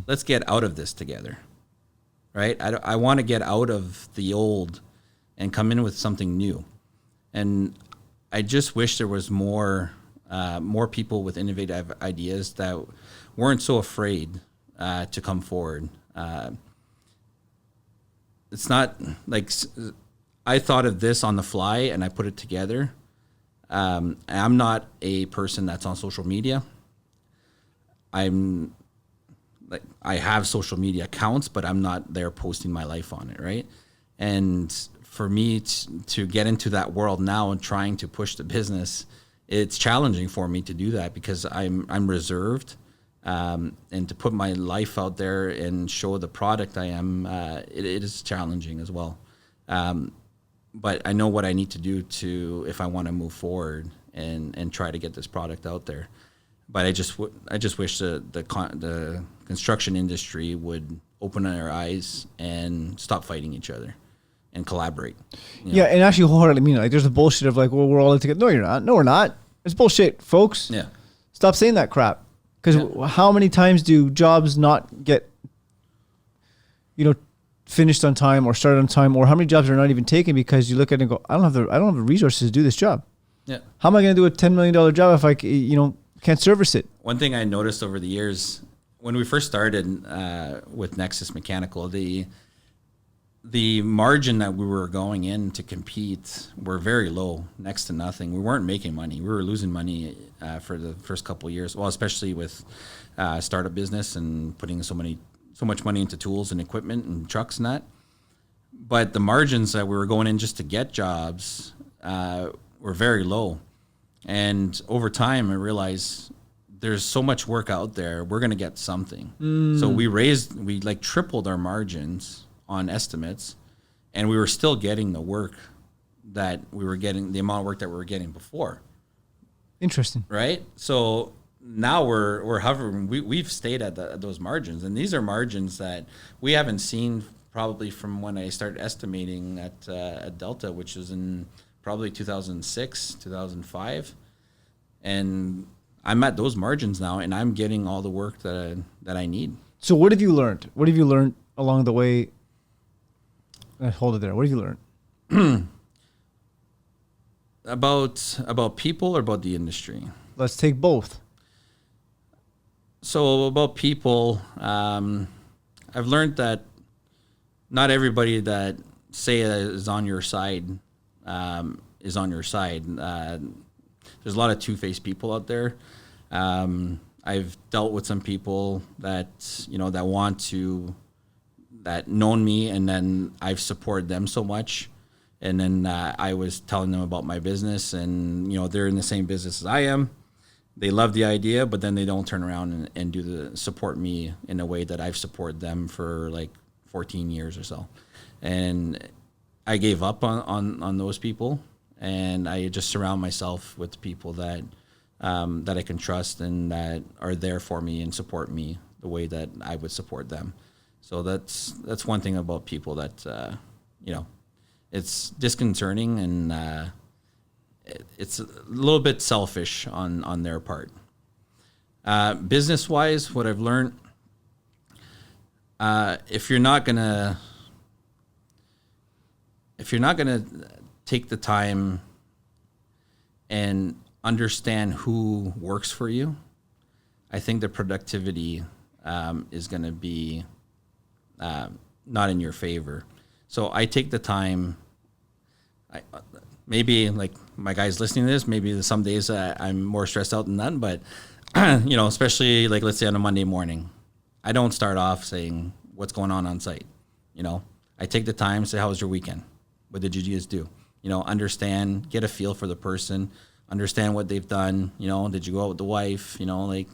Let's get out of this together, right? I want to get out of the old and come in with something new. And I just wish there was more people with innovative ideas that weren't so afraid to come forward. It's not like I thought of this on the fly and I put it together. I'm not a person that's on social media. I have social media accounts, but I'm not there posting my life on it, right? And for me to get into that world now and trying to push the business, it's challenging for me to do that because I'm reserved, and to put my life out there and show the product I am, it is challenging as well. But I know what I need to do if I want to move forward and try to get this product out there. But I just wish the construction industry would open their eyes and stop fighting each other and collaborate. Yeah, and actually wholeheartedly mean it. Like there's the bullshit of like, well, we're all in together. No, you're not. No, we're not. It's bullshit, folks. Yeah. Stop saying that crap. Because how many times do jobs not get, you know, finished on time or started on time, or how many jobs are not even taken because you look at it and go, I don't have the resources to do this job. Yeah. How am I going to do a $10 million job if I, you know, can't service it? One thing I noticed over the years when we first started with Nexus Mechanical, the margin that we were going in to compete were very low, next to nothing. We weren't making money. We were losing money for the first couple of years. Well, especially with startup business and putting so much money into tools and equipment and trucks and that. But the margins that we were going in just to get jobs were very low. And over time, I realized there's so much work out there. We're going to get something. So we like tripled our margins on estimates, and we were still getting the work that we were getting, the amount of work that we were getting before. Interesting. Right? So now we're hovering. We've stayed at those margins, and these are margins that we haven't seen probably from when I started estimating at Delta, which was in probably 2006, 2005, and I'm at those margins now, and I'm getting all the work that I need. So what have you learned? What have you learned along the way? Hold it there. What have you learned? About people or about the industry? Let's take both. So about people, I've learned that not everybody that say is on your side is on your side. There's a lot of two-faced people out there. I've dealt with some people that that known me, and then I've supported them so much, and then I was telling them about my business, and they're in the same business as I am. They love the idea, but then they don't turn around and do the support me in a way that I've supported them for like 14 years or so. And I gave up on those people, and I just surround myself with people that I can trust and that are there for me and support me the way that I would support them. So that's one thing about people that it's disconcerting, and it's a little bit selfish on their part. Business wise, what I've learned, if you're not gonna take the time and understand who works for you, I think the productivity is going to be not in your favor. So I take the time. Maybe like my guys listening to this, maybe some days I'm more stressed out than that, but especially like let's say on a Monday morning, I don't start off saying what's going on site. I take the time, say, how was your weekend? What did you just do? Understand, get a feel for the person, understand what they've done. Did you go out with the wife? Like,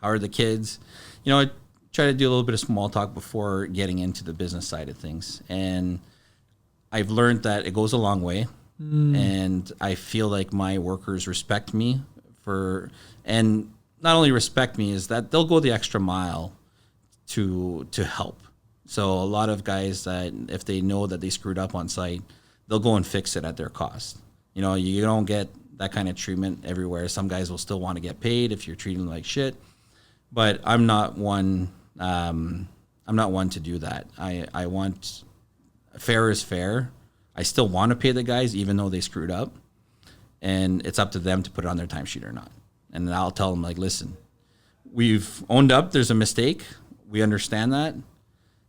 how are the kids? I try to do a little bit of small talk before getting into the business side of things. And I've learned that it goes a long way. And I feel like my workers respect me and not only respect me, is that they'll go the extra mile to help. So a lot of guys that if they know that they screwed up on site, they'll go and fix it at their cost. You don't get that kind of treatment everywhere. Some guys will still want to get paid if you're treating them like shit, but I'm not one. I'm not one to do that. I want fair is fair. I still want to pay the guys even though they screwed up, and it's up to them to put it on their timesheet or not. And I'll tell them like, listen, we've owned up. There's a mistake. We understand that.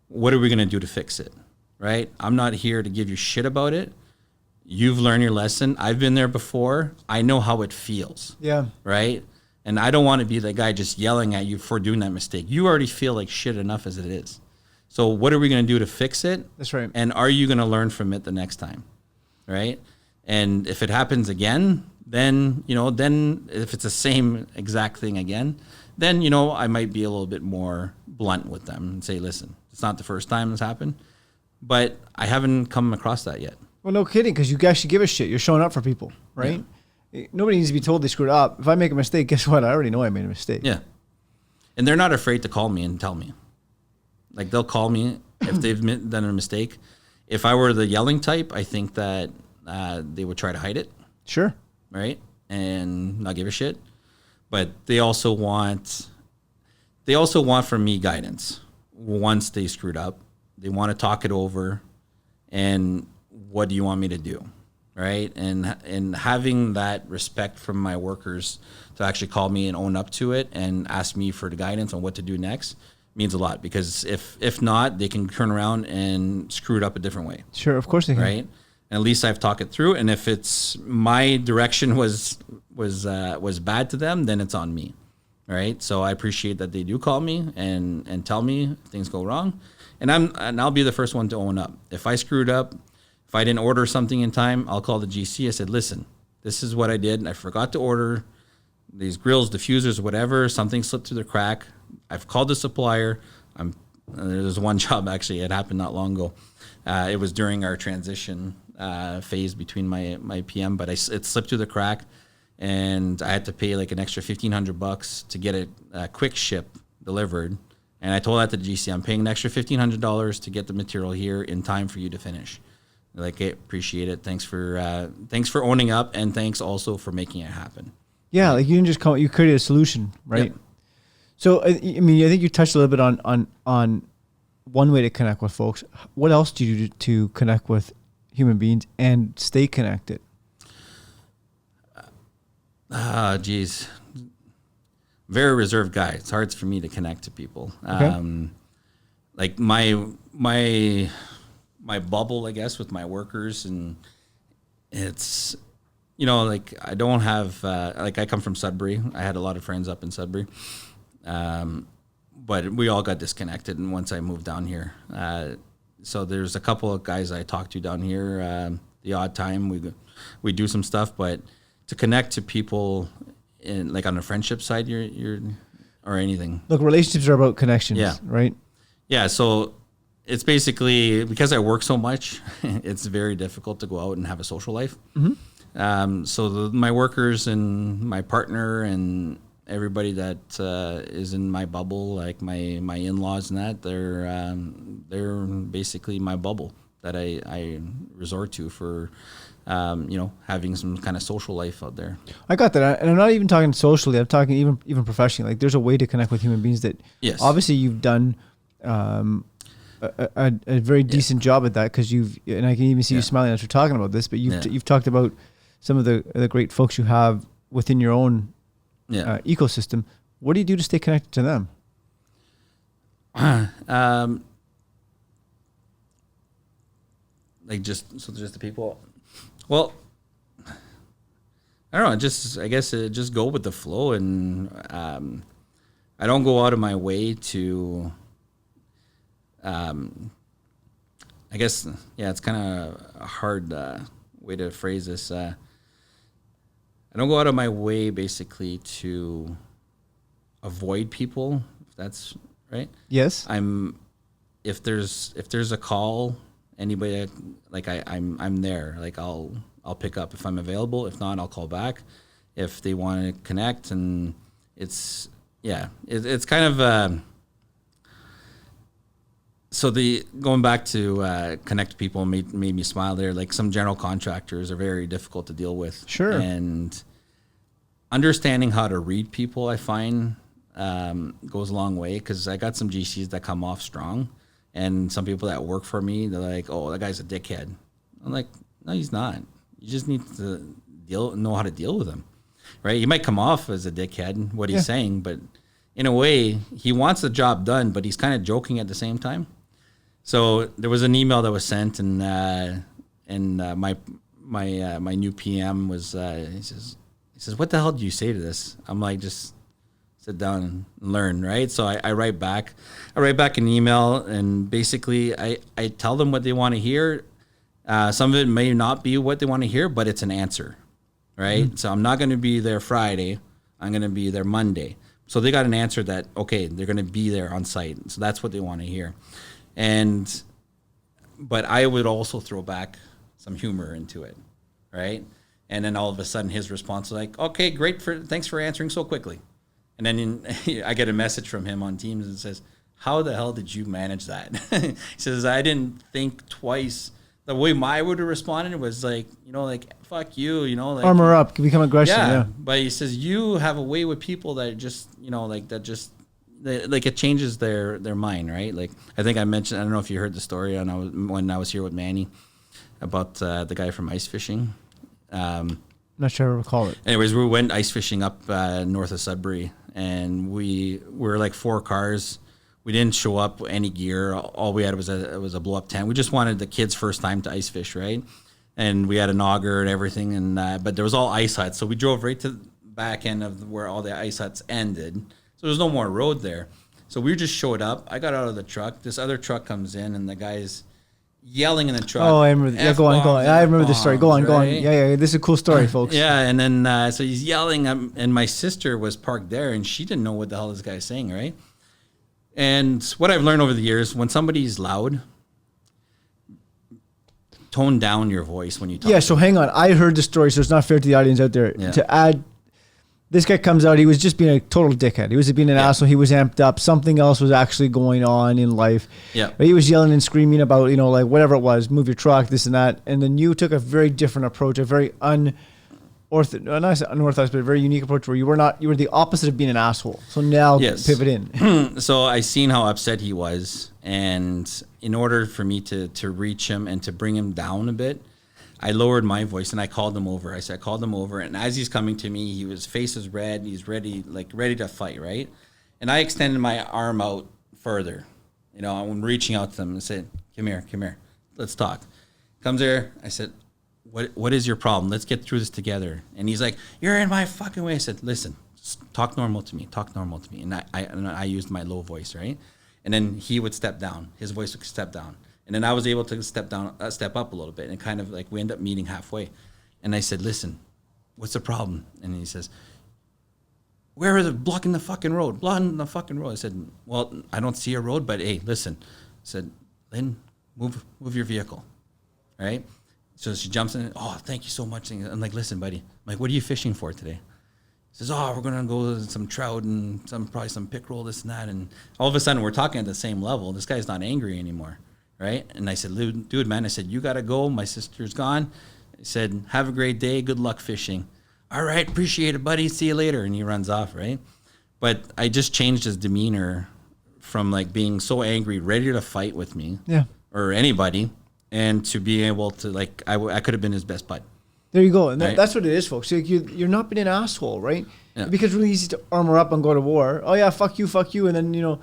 What are we going to do to fix it? Right? I'm not here to give you shit about it. You've learned your lesson. I've been there before. I know how it feels. Yeah. Right? And I don't want to be the guy just yelling at you for doing that mistake. You already feel like shit enough as it is. So what are we going to do to fix it? That's right. And are you going to learn from it the next time? Right? And if it happens again, then, then if it's the same exact thing again, then, I might be a little bit more blunt with them and say, listen, it's not the first time this happened, but I haven't come across that yet. Well, no kidding, because you actually give a shit. You're showing up for people, right? Yeah. Nobody needs to be told they screwed up. If I make a mistake, guess what? I already know I made a mistake. Yeah. And they're not afraid to call me and tell me. Like, they'll call me if they've done a mistake. If I were the yelling type, I think that they would try to hide it. Sure. Right? And not give a shit. But they also want from me guidance. Once they screwed up, they want to talk it over. And what do you want me to do? Right? And having that respect from my workers to actually call me and own up to it and ask me for the guidance on what to do next means a lot, because if not, they can turn around and screw it up a different way. Sure, of course they can. Right? And at least I've talked it through, and if it's my direction was bad to them, then it's on me. Right? So I appreciate that they do call me and tell me if things go wrong, and I'll be the first one to own up. If I screwed up, if I didn't order something in time, I'll call the GC. I said, listen, this is what I did. I forgot to order these grills, diffusers, whatever. Something slipped through the crack. I've called the supplier. There's one job, actually, it happened not long ago. It was during our transition phase between my PM, but it slipped through the crack, and I had to pay like an extra $1,500 to get a quick ship delivered. And I told that to the GC, I'm paying an extra $1,500 to get the material here in time for you to finish. They're like, hey, appreciate it. Thanks for owning up, and thanks also for making it happen. Yeah, like you didn't just you created a solution, right? Yep. So I mean, I think you touched a little bit on one way to connect with folks. What else do you do to connect with human beings and stay connected? Geez. Very reserved guy. It's hard for me to connect to people. Okay. Like my bubble, I guess, with my workers, and it's, like I don't have, like I come from Sudbury. I had a lot of friends up in Sudbury. But we all got disconnected, and once I moved down here. So there's a couple of guys I talk to down here. The odd time we do some stuff, but to connect to people in, like, on the friendship side, you're or anything. Look, relationships are about connections, Yeah. right? Yeah, so it's basically, because I work so much, it's very difficult to go out and have a social life. Mm-hmm. So my workers and my partner and everybody that is in my bubble, like my in-laws and that, they're basically my bubble that I resort to for having some kind of social life out there. I got that, and I'm not even talking socially. I'm talking even professionally. Like, there's a way to connect with human beings that, Yes. obviously, you've done a very decent job at that, because and I can even see you smiling as we're talking about this. But you've talked about some of the great folks you have within your own ecosystem. What do you do to stay connected to them? Like just the people. Well, I don't know. I guess just go with the flow, and I don't go out of my way to. I guess it's kind of a hard way to phrase this. I don't go out of my way basically to avoid people, if that's right. Yes. If there's a call, anybody, like I'm there. Like I'll pick up if I'm available. If not, I'll call back if they want to connect. And it's kind of so going back to connect people made me smile there. Like, some general contractors are very difficult to deal with. Sure. And understanding how to read people, I find, goes a long way, because I got some GCs that come off strong, and some people that work for me, they're like, "Oh, that guy's a dickhead." I'm like, "No, he's not. You just need to know how to deal with him, right? He might come off as a dickhead, what he's saying, but in a way, he wants the job done, but he's kind of joking at the same time." So there was an email that was sent, and my new PM was he says, "What the hell do you say to this?" I'm like, "Just sit down and learn," right? So I write back an email, and basically I tell them what they want to hear. Some of it may not be what they want to hear, but it's an answer, right? Mm-hmm. So I'm not going to be there Friday. I'm going to be there Monday. So they got an answer that, okay, they're going to be there on site. So that's what they want to hear. But I would also throw back some humor into it, right? And then all of a sudden his response was like, "Okay, great, thanks for answering so quickly." And then I get a message from him on Teams and says, "How the hell did you manage that?" He says, "I didn't think twice." The way I would have responded was like, like, "Fuck you," like, armor up, become aggressive. Yeah. But he says, you have a way with people that just, like it changes their mind, right? Like, I think I mentioned, I don't know if you heard the story when I was here with Manny about the guy from ice fishing. Not sure I recall it. Anyways, we went ice fishing up north of Sudbury, and we were like 4 cars. We didn't show up with any gear. All we had was a blow up tent. We just wanted the kids' first time to ice fish, right? And we had an auger and everything, and but there was all ice huts. So we drove right to the back end of where all the ice huts ended. So there's no more road there. So we just showed up. I got out of the truck. This other truck comes in, and the guy's yelling in the truck. Oh, I remember. Yeah, go on. I remember this story. Go on. Yeah. This is a cool story, folks. Yeah, and then so he's yelling, and my sister was parked there, and she didn't know what the hell this guy's saying, right? And what I've learned over the years, when somebody's loud, tone down your voice when you talk. Yeah, so hang on. I heard the story, so it's not fair to the audience out there. Yeah. To add, this guy comes out, he was just being a total dickhead. He was being an asshole. He was amped up. Something else was actually going on in life. Yeah. But he was yelling and screaming about, like whatever it was, move your truck, this and that. And then you took a very different approach, a very unorthodox, but a very unique approach where you were the opposite of being an asshole. So now pivot in. So I seen how upset he was, And in order for me to reach him and to bring him down a bit, I lowered my voice and I called him over. I called him over, and as he's coming to me, his face is red. He's ready to fight, right? And I extended my arm out further. You know, I'm reaching out to him and said, come here, let's talk. Comes there, I said, what is your problem? Let's get through this together. And he's like, you're in my fucking way. I said, listen, just talk normal to me. And I used my low voice, right? And then he would step down. His voice would step down. And then I was able to step up a little bit, and kind of like we end up meeting halfway. And I said, listen, what's the problem? And he says, where is it blocking the fucking road? I said, well, I don't see a road, but hey, listen. I said, Lynn, move your vehicle, right? So she jumps in. Oh, thank you so much. I'm like, listen, buddy. I'm like, what are you fishing for today? He says, oh, we're going to go some trout and probably some pickerel, this and that. And all of a sudden, we're talking at the same level. This guy's not angry anymore. Right? And I said, dude, man, I said, you got to go. My sister's gone. I said, have a great day. Good luck fishing. All right. Appreciate it, buddy. See you later. And he runs off, right? But I just changed his demeanor from like being so angry, ready to fight with me or anybody, and to be able to like, I could have been his best bud. There you go. And right? That's what it is, folks. You're not being an asshole, right? Yeah. Because it's really easy to armor up and go to war. Oh yeah, fuck you. And then, you know,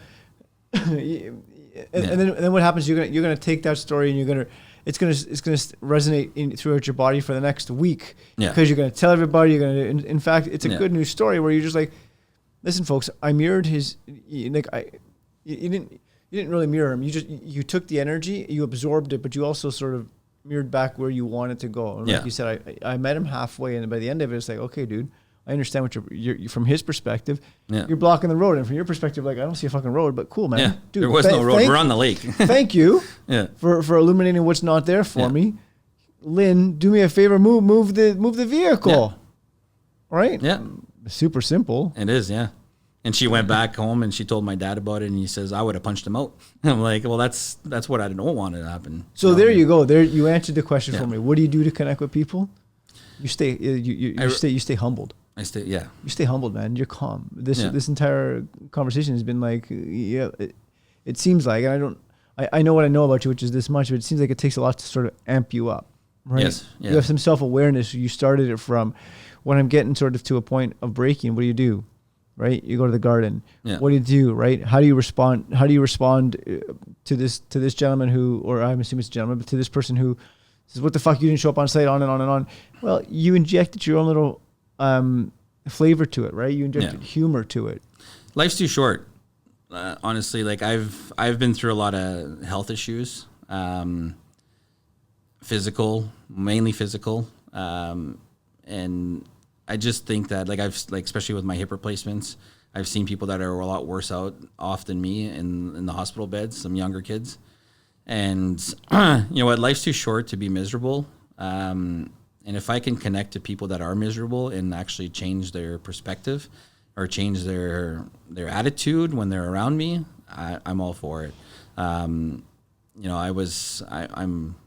and then what happens? You're gonna take that story and it's gonna resonate throughout your body for the next week because you're gonna tell everybody. In fact, it's a good news story where you're just like, listen, folks, I mirrored his. You didn't really mirror him. You took the energy, you absorbed it, but you also sort of mirrored back where you wanted to go. And like you said, I met him halfway, and by the end of it, it's like, okay, dude, I understand what you're from his perspective. Yeah. You're blocking the road, and from your perspective, like, I don't see a fucking road, but cool, man. Yeah. Dude, there was no road. We're on the lake. Thank you for illuminating what's not there for me. Lynn, do me a favor, move the vehicle. Right? Yeah. Super simple. It is, yeah. And she went back home and she told my dad about it, and he says, I would have punched him out. I'm like, well, that's what I don't want to happen. So there you go. There you answered the question for me. What do you do to connect with people? You stay you stay humbled. You stay humbled, man. You're calm. This entire conversation has been like, it seems like, and I know what I know about you, which is this much, but it seems like it takes a lot to sort of amp you up, right? Yes. Yeah. You have some self-awareness. You started it from when I'm getting sort of to a point of breaking. What do? Right? You go to the garden. Yeah. What do you do? Right? How do you respond? To this gentleman who, or I'm assuming it's a gentleman, but to this person who says, what the fuck, you didn't show up on site, on and on and on. Well, you injected your own little flavor to it, right? You injected humor to it. Life's too short. Honestly, like I've been through a lot of health issues, mainly physical. And I just think that especially with my hip replacements, I've seen people that are a lot worse off than me in the hospital beds, some younger kids. And you know what, life's too short to be miserable. And if I can connect to people that are miserable and actually change their perspective or change their attitude when they're around me, I'm all for it. You know, I was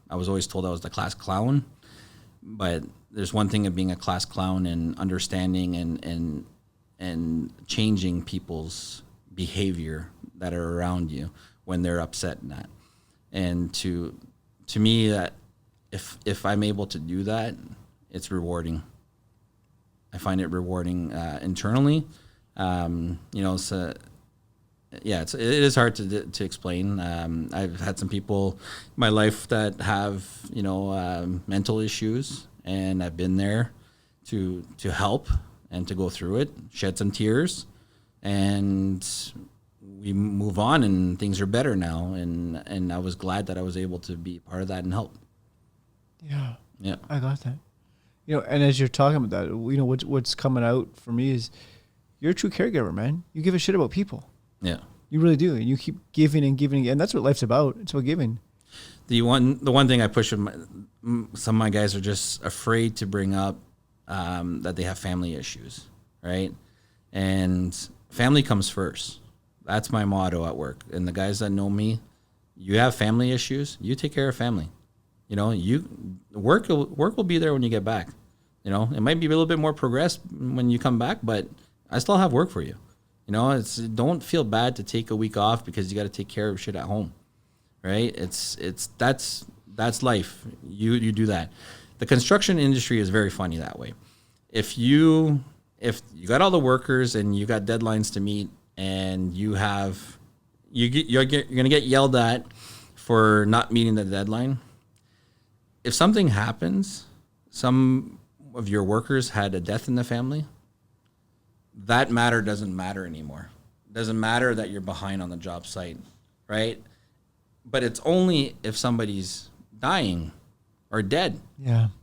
always told I was the class clown, but there's one thing of being a class clown and understanding and changing people's behavior that are around you when they're upset and that. And to me, that if I'm able to do that, it's rewarding. I find it rewarding internally. You know, so yeah, it is hard to explain. I've had some people in my life that have, you know, mental issues, and I've been there to help and to go through it, shed some tears, and we move on, and things are better now. And I was glad that I was able to be part of that and help. Yeah, I got that. You know, and as you're talking about that, you know, what's coming out for me is you're a true caregiver, man. You give a shit about people. Yeah, you really do, and you keep giving and giving, and that's what life's about. It's about giving. The one thing I push with some of my guys are just afraid to bring up that they have family issues, right? And family comes first. That's my motto at work. And the guys that know me, you have family issues, you take care of family. You know, work will be there when you get back. You know, it might be a little bit more progressed when you come back, but I still have work for you. You know, don't feel bad to take a week off because you got to take care of shit at home. right? That's life. You do that. The construction industry is very funny that way. If you got all the workers and you got deadlines to meet, and you're gonna get yelled at for not meeting the deadline. If something happens, some of your workers had a death in the family, that matter doesn't matter anymore. It doesn't matter that you're behind on the job site, right? But it's only if somebody's dying or dead,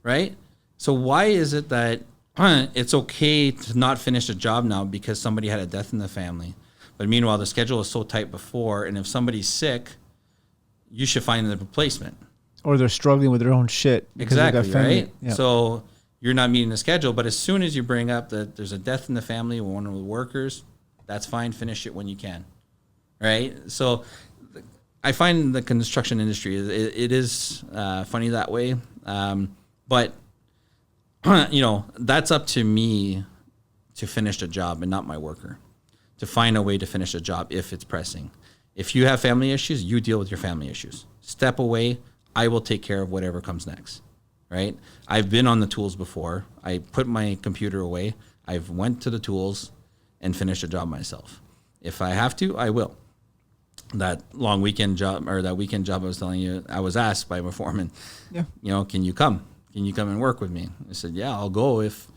right? So why is it that it's okay to not finish a job now because somebody had a death in the family? But meanwhile, the schedule is so tight before, and if somebody's sick, you should find the replacement. Or they're struggling with their own shit. Exactly, right? Yeah. So you're not meeting the schedule, but as soon as you bring up that there's a death in the family of one of the workers, that's fine. Finish it when you can, right? So I find the construction industry, it is funny that way. But, that's up to me to finish the job and not my worker, to find a way to finish a job if it's pressing. If you have family issues, you deal with your family issues. Step away. I will take care of whatever comes next, right? I've been on the tools before. I put my computer away. I've went to the tools and finished a job myself. If I have to, I will. That long weekend job, or that weekend job I was telling you, I was asked by my foreman, can you come? Can you come and work with me? I said, yeah, I'll go if,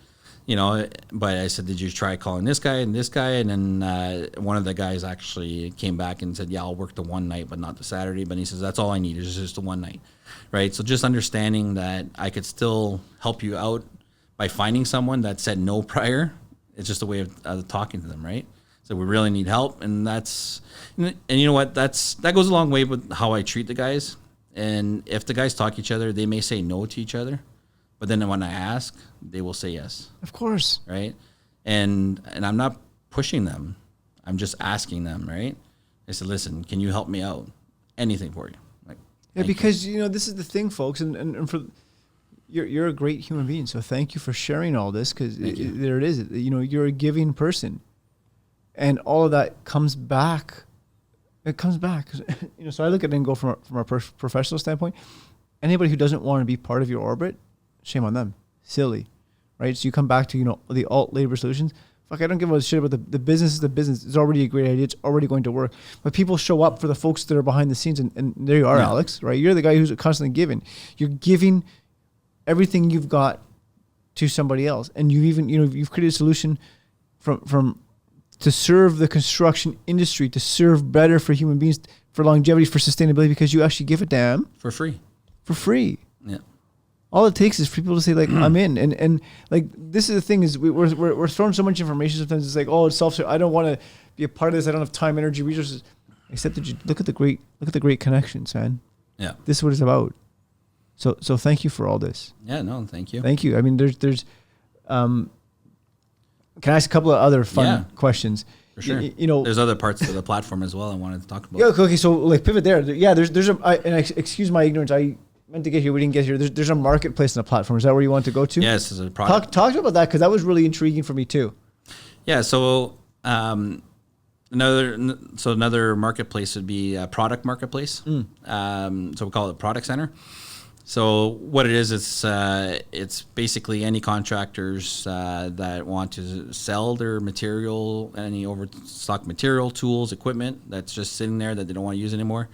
but I said, did you try calling this guy and this guy? And then one of the guys actually came back and said, yeah, I'll work the one night, but not the Saturday. But he says, that's all I need is just the one night, right? So just understanding that I could still help you out by finding someone that said no prior. It's just a way of talking to them, right? So we really need help. And and you know what? That goes a long way with how I treat the guys. And if the guys talk to each other, they may say no to each other. But then when I ask, they will say yes. Of course. Right? And I'm not pushing them. I'm just asking them, right? I said, listen, can you help me out? Anything for you. Because, this is the thing, folks. And for you're a great human being. So thank you for sharing all this, because there it is. You're a giving person. And all of that comes back. It comes back. So I look at it and go from a professional standpoint. Anybody who doesn't want to be part of your orbit, shame on them. Silly, right? So you come back to, the alt labor solutions. Fuck, I don't give a shit about the business is the business. It's already a great idea. It's already going to work. But people show up for the folks that are behind the scenes. And there you are, Alex, right? You're the guy who's constantly giving. You're giving everything you've got to somebody else. And you've even, you've created a solution from to serve the construction industry, to serve better for human beings, for longevity, for sustainability, because you actually give a damn. For free. Yeah. All it takes is for people to say, like, I'm in. And like, this is the thing, is we're throwing so much information sometimes. It's like, oh, it's self-serve. I don't want to be a part of this. I don't have time, energy, resources. Except that you look at the great connections, man. Yeah. This is what it's about. So thank you for all this. Yeah, no, thank you. Thank you. I mean, there's can I ask a couple of other fun questions? For sure. There's other parts of the platform as well I wanted to talk about. Yeah, okay, so like pivot there. Yeah, there's excuse my ignorance. I meant to get here. We didn't get here. There's a marketplace in the platform. Is that where you want to go to? Yes, as a product. Talk about that, because that was really intriguing for me too. Yeah. So another marketplace would be a product marketplace. So we call it Product Center. So what it is, it's basically any contractors that want to sell their material, any overstock material, tools, equipment that's just sitting there that they don't want to use anymore.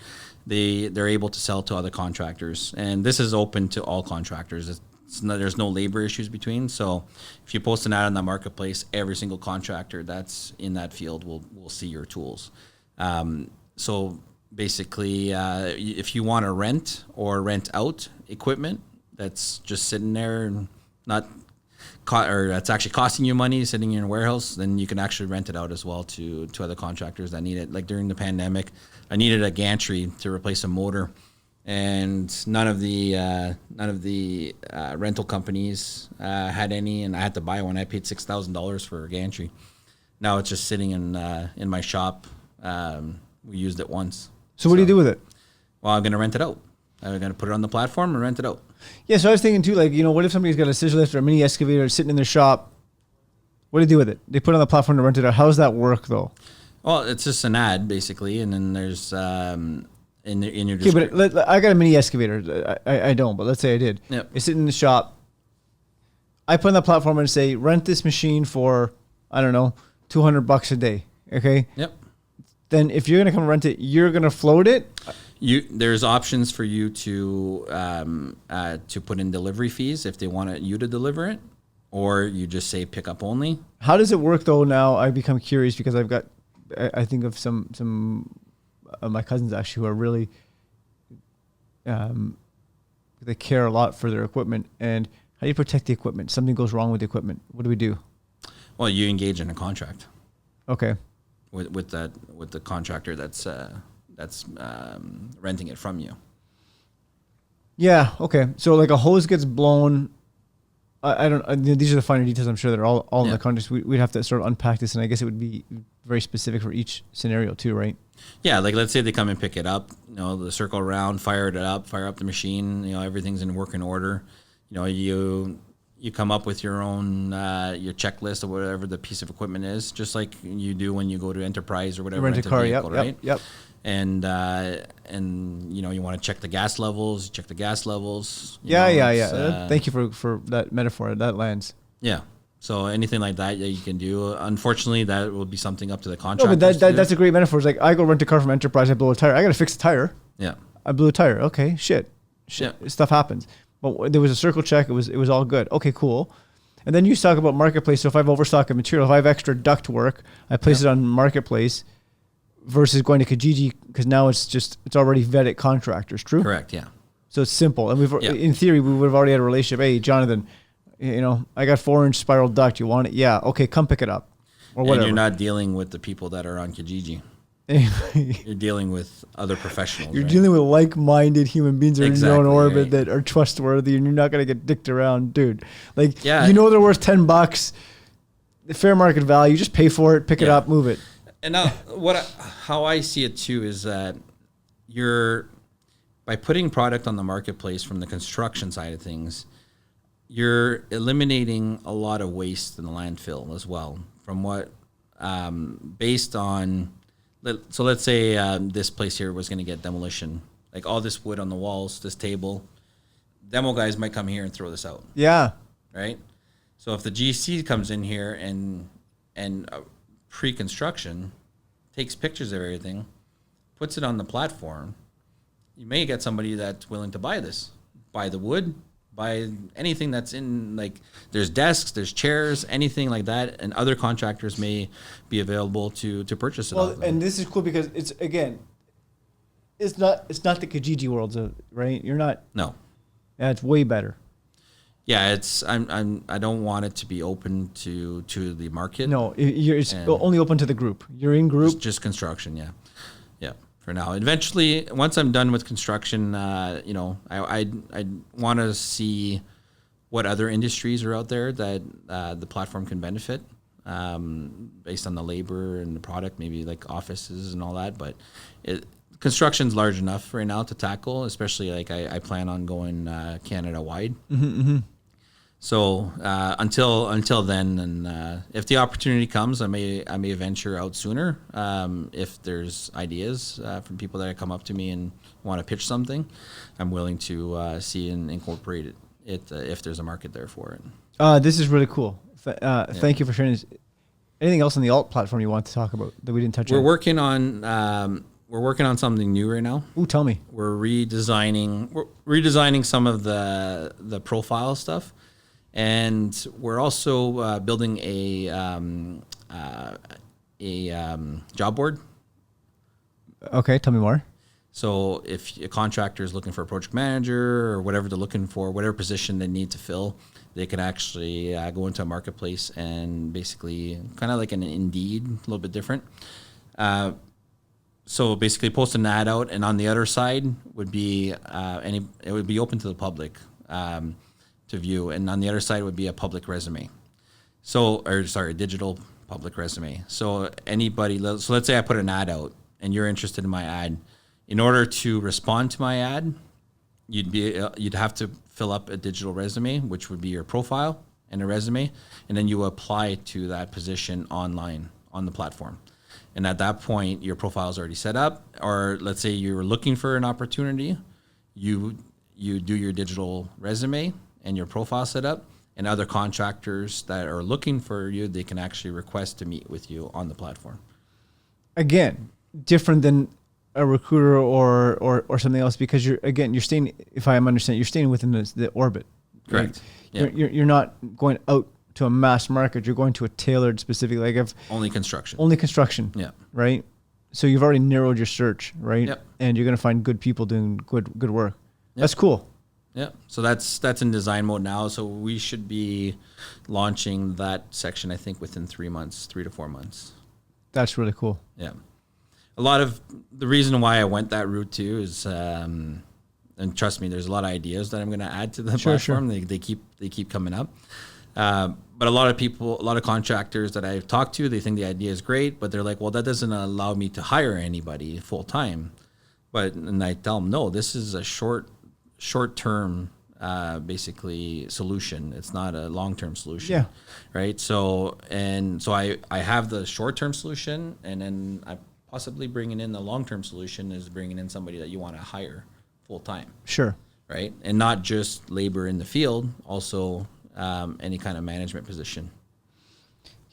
They're able to sell to other contractors, and this is open to all contractors. There's no labor issues between. So if you post an ad on the marketplace, every single contractor that's in that field will see your tools. So basically, if you want to rent or rent out equipment that's just sitting there and or that's actually costing you money sitting in your warehouse, then you can actually rent it out as well to other contractors that need it. Like during the pandemic, I needed a gantry to replace a motor, and none of the rental companies had any, and I had to buy one. I paid $6,000 for a gantry. Now it's just sitting in my shop. We used it once. So what do you do with it? Well, I'm going to rent it out. I'm going to put it on the platform and rent it out. Yeah, so I was thinking too, like, what if somebody's got a scissor lift or a mini excavator sitting in their shop? What do they do with it? They put it on the platform to rent it out. How does that work, though? Well, it's just an ad, basically, and then there's in your Okay, description. but I got a mini excavator. I don't, but let's say I did. Yep. It's sitting in the shop. I put on the platform and say, rent this machine for, I don't know, $200 a day. Okay. Yep. Then if you're gonna come rent it, you're gonna float it. There's options for you to put in delivery fees if they want you to deliver it, or you just say pick up only. How does it work though? Now I become curious because I think of some of my cousins actually who are really, they care a lot for their equipment. And how do you protect the equipment? Something goes wrong with the equipment. What do we do? Well, you engage in a contract Okay. with the contractor that's renting it from you. Yeah. Okay. So like a hose gets blown. I don't. These are the finer details. I'm sure they're all in Yeah. the context. We'd have to sort of unpack this, and I guess it would be very specific for each scenario too, right? Yeah, like let's say they come and pick it up, the circle around, fire up the machine, everything's in working order. You come up with your own your checklist of whatever the piece of equipment is, just like you do when you go to Enterprise or whatever. Rent a car. vehicle, right? Yep. And you want to check the gas levels. Yeah. Thank you for that metaphor. That lands. Yeah. So anything like that you can do. Unfortunately, that will be something up to the No, contractor. but that's a great metaphor. It's like I go rent a car from Enterprise. I blow a tire. I got to fix the tire. Yeah. I blew a tire. Okay, shit. Yeah. Stuff happens. But there was a circle check. It was all good. Okay, cool. And then you talk about marketplace. So if I have overstock of material, if I have extra duct work, I place it on marketplace versus going to Kijiji because now it's already vetted contractors. True. Correct. Yeah. So it's simple. And in theory, we would have already had a relationship. Hey, Jonathan, I got 4-inch spiral duct. You want it? Yeah. Okay, come pick it up. Or whatever. And you're not dealing with the people that are on Kijiji. You're dealing with other professionals. You're right? dealing with like-minded human beings that are in your own Exactly, orbit right. that are trustworthy, and you're not gonna get dicked around, dude. Like, Yeah. they're worth $10, the fair market value. Just pay for it, pick it Yeah. up, move it. And now, how I see it too is that by putting product on the marketplace from the construction side of things, you're eliminating a lot of waste in the landfill as well. From what, based on, so let's say this place here was going to get demolition, like all this wood on the walls, this table, demo guys might come here and throw this out, Yeah, right? So if the GC comes in here and pre-construction takes pictures of everything, puts it on the platform, you may get somebody that's willing to buy the wood, buy anything that's in, like there's desks, there's chairs, anything like that, and other contractors may be available to purchase it. well, off them. and this is cool because it's not the Kijiji world, right? You're not. No. Yeah, it's way better. Yeah, I don't want it to be open to the market. No, it's And- only open to the group. You're in group. Just construction, yeah. For now, eventually, once I'm done with construction, I want to see what other industries are out there that the platform can benefit based on the labor and the product, maybe like offices and all that. But construction's large enough right now to tackle, especially like I plan on going Canada wide. So until then, and if the opportunity comes, I may venture out sooner. If there's ideas from people that come up to me and want to pitch something, I'm willing to see and incorporate it if there's a market there for it. This is really cool. Thank you for sharing this. Anything else on the alt platform you want to talk about that we didn't touch We're on? working on something new right now. Ooh, tell me. We're redesigning some of the profile stuff. And we're also building a job board. Okay, tell me more. So if a contractor is looking for a project manager or whatever they're looking for, whatever position they need to fill, they can actually go into a marketplace and basically kind of like an Indeed, a little bit different. So basically post an ad out, and on the other side would be it would be open to the public. To view, and on the other side would be a public resume. A digital public resume. So let's say I put an ad out and you're interested in my ad. In order to respond to my ad, you'd have to fill up a digital resume, which would be your profile and a resume, and then you apply to that position online on the platform. And at that point, your profile is already set up. Or let's say you're looking for an opportunity, you do your digital resume and your profile set up, and other contractors that are looking for you, they can actually request to meet with you on the platform. Again, different than a recruiter or something else, because you're staying, if I'm understanding, you're staying within the orbit. Correct. Right? Yeah. You're not going out to a mass market. You're going to a tailored specific, like if Only construction. only construction. Yeah. Right. So you've already narrowed your search, right? Yep. And you're going to find good people doing good work. Yep. That's cool. Yeah. So that's in design mode now. So we should be launching that section, I think, within 3 to 4 months. That's really cool. Yeah. A lot of the reason why I went that route too is, and trust me, there's a lot of ideas that I'm going to add to the platform. Sure. They keep coming up. But a lot of people, a lot of contractors that I've talked to, they think the idea is great, but they're like, well, that doesn't allow me to hire anybody full time. And I tell them, no, this is a short term, basically solution. It's not a long term solution. Yeah. Right. So I have the short term solution, and then I possibly bringing in the long term solution is bringing in somebody that you want to hire full time. Sure. Right. And not just labor in the field, also any kind of management position.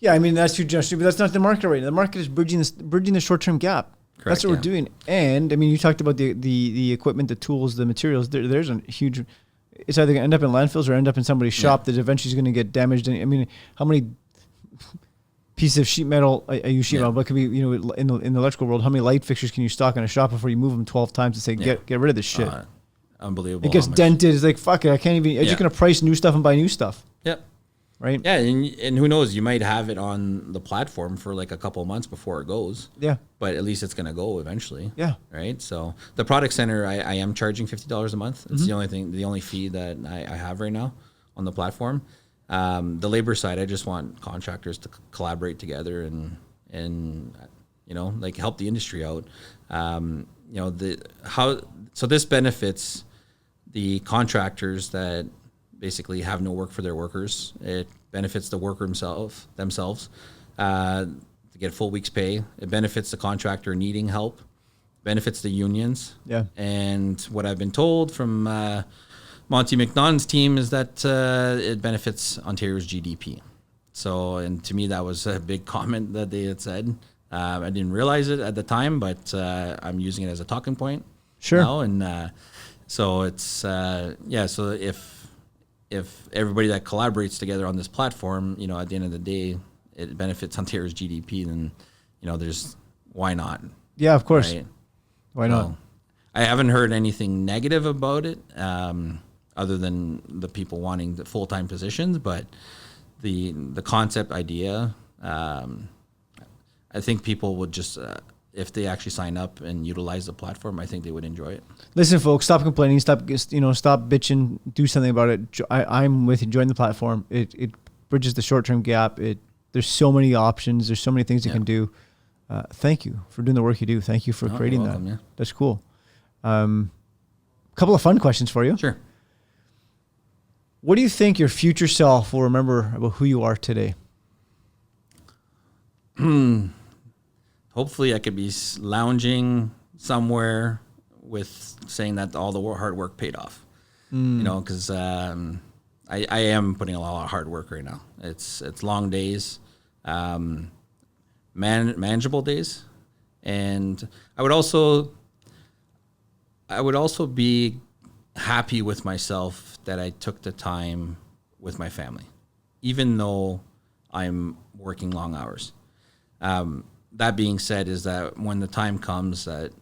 Yeah, I mean that's your gesture, but that's not the market right now. The market is bridging the short term gap. Correct, that's what we're doing. And I mean, you talked about the equipment, the tools, the materials. There's a huge. It's either going to end up in landfills or end up in somebody's shop that eventually is going to get damaged. I mean, how many pieces of sheet metal? I use sheet metal, but it could be, in the electrical world, how many light fixtures can you stock in a shop before you move them 12 times to say get rid of this shit? Unbelievable. It gets dented. It's like, fuck it. I can't even. I'm just going to price new stuff and buy new stuff. Yep. Right. Yeah, and who knows? You might have it on the platform for like a couple of months before it goes. Yeah. But at least it's going to go eventually. Yeah. Right. So the product center, I am charging $50 a month. It's the only fee that I have right now on the platform. The labor side, I just want contractors to collaborate together and like help the industry out. So this benefits the contractors that basically have no work for their workers. It benefits the worker themselves to get full week's pay. It benefits the contractor needing help, benefits the unions. Yeah. And what I've been told from Monty McNaughton's team is that it benefits Ontario's GDP. So, and to me, that was a big comment that they had said. I didn't realize it at the time, but I'm using it as a talking point now. And so it's, so if everybody that collaborates together on this platform, at the end of the day, it benefits Ontario's GDP, then, why not? Yeah, of course. Right? Why not? I haven't heard anything negative about it, other than the people wanting the full-time positions, but the concept idea, I think people would just, if they actually sign up and utilize the platform, I think they would enjoy it. Listen, folks, stop complaining. Stop bitching. Do something about it. I'm with you. Join the platform. It bridges the short-term gap. There's so many options. There's so many things you can do. Thank you for doing the work you do. Thank you for creating that. Yeah. That's cool. Couple of fun questions for you. Sure. What do you think your future self will remember about who you are today? Hopefully I could be lounging somewhere with saying that all the hard work paid off, because I am putting a lot of hard work right now. It's long days, manageable days. And I would also be happy with myself that I took the time with my family, even though I'm working long hours. That being said, is that when the time comes that,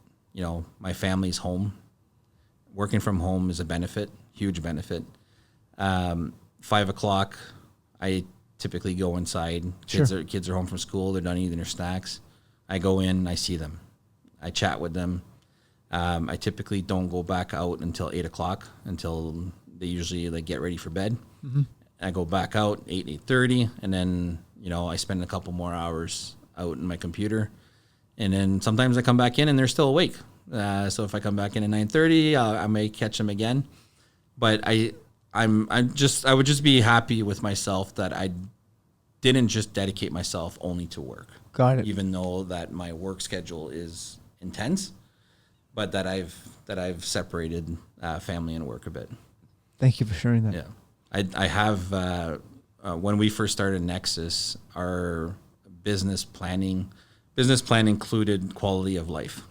my family's home, working from home is a benefit, huge benefit. 5:00, I typically go inside. Kids are home from school. They're done eating their snacks. I go in, I see them. I chat with them. I typically don't go back out until 8:00 until they usually get ready for bed. Mm-hmm. I go back out 8:30, and then, I spend a couple more hours out in my computer, and then sometimes I come back in and they're still awake. So if I come back in at 9:30, I may catch them again. But I would just be happy with myself that I didn't just dedicate myself only to work. Got it. Even though that my work schedule is intense, but that I've separated family and work a bit. Thank you for sharing that. Yeah, I have. When we first started Nexus, our business plan included quality of life.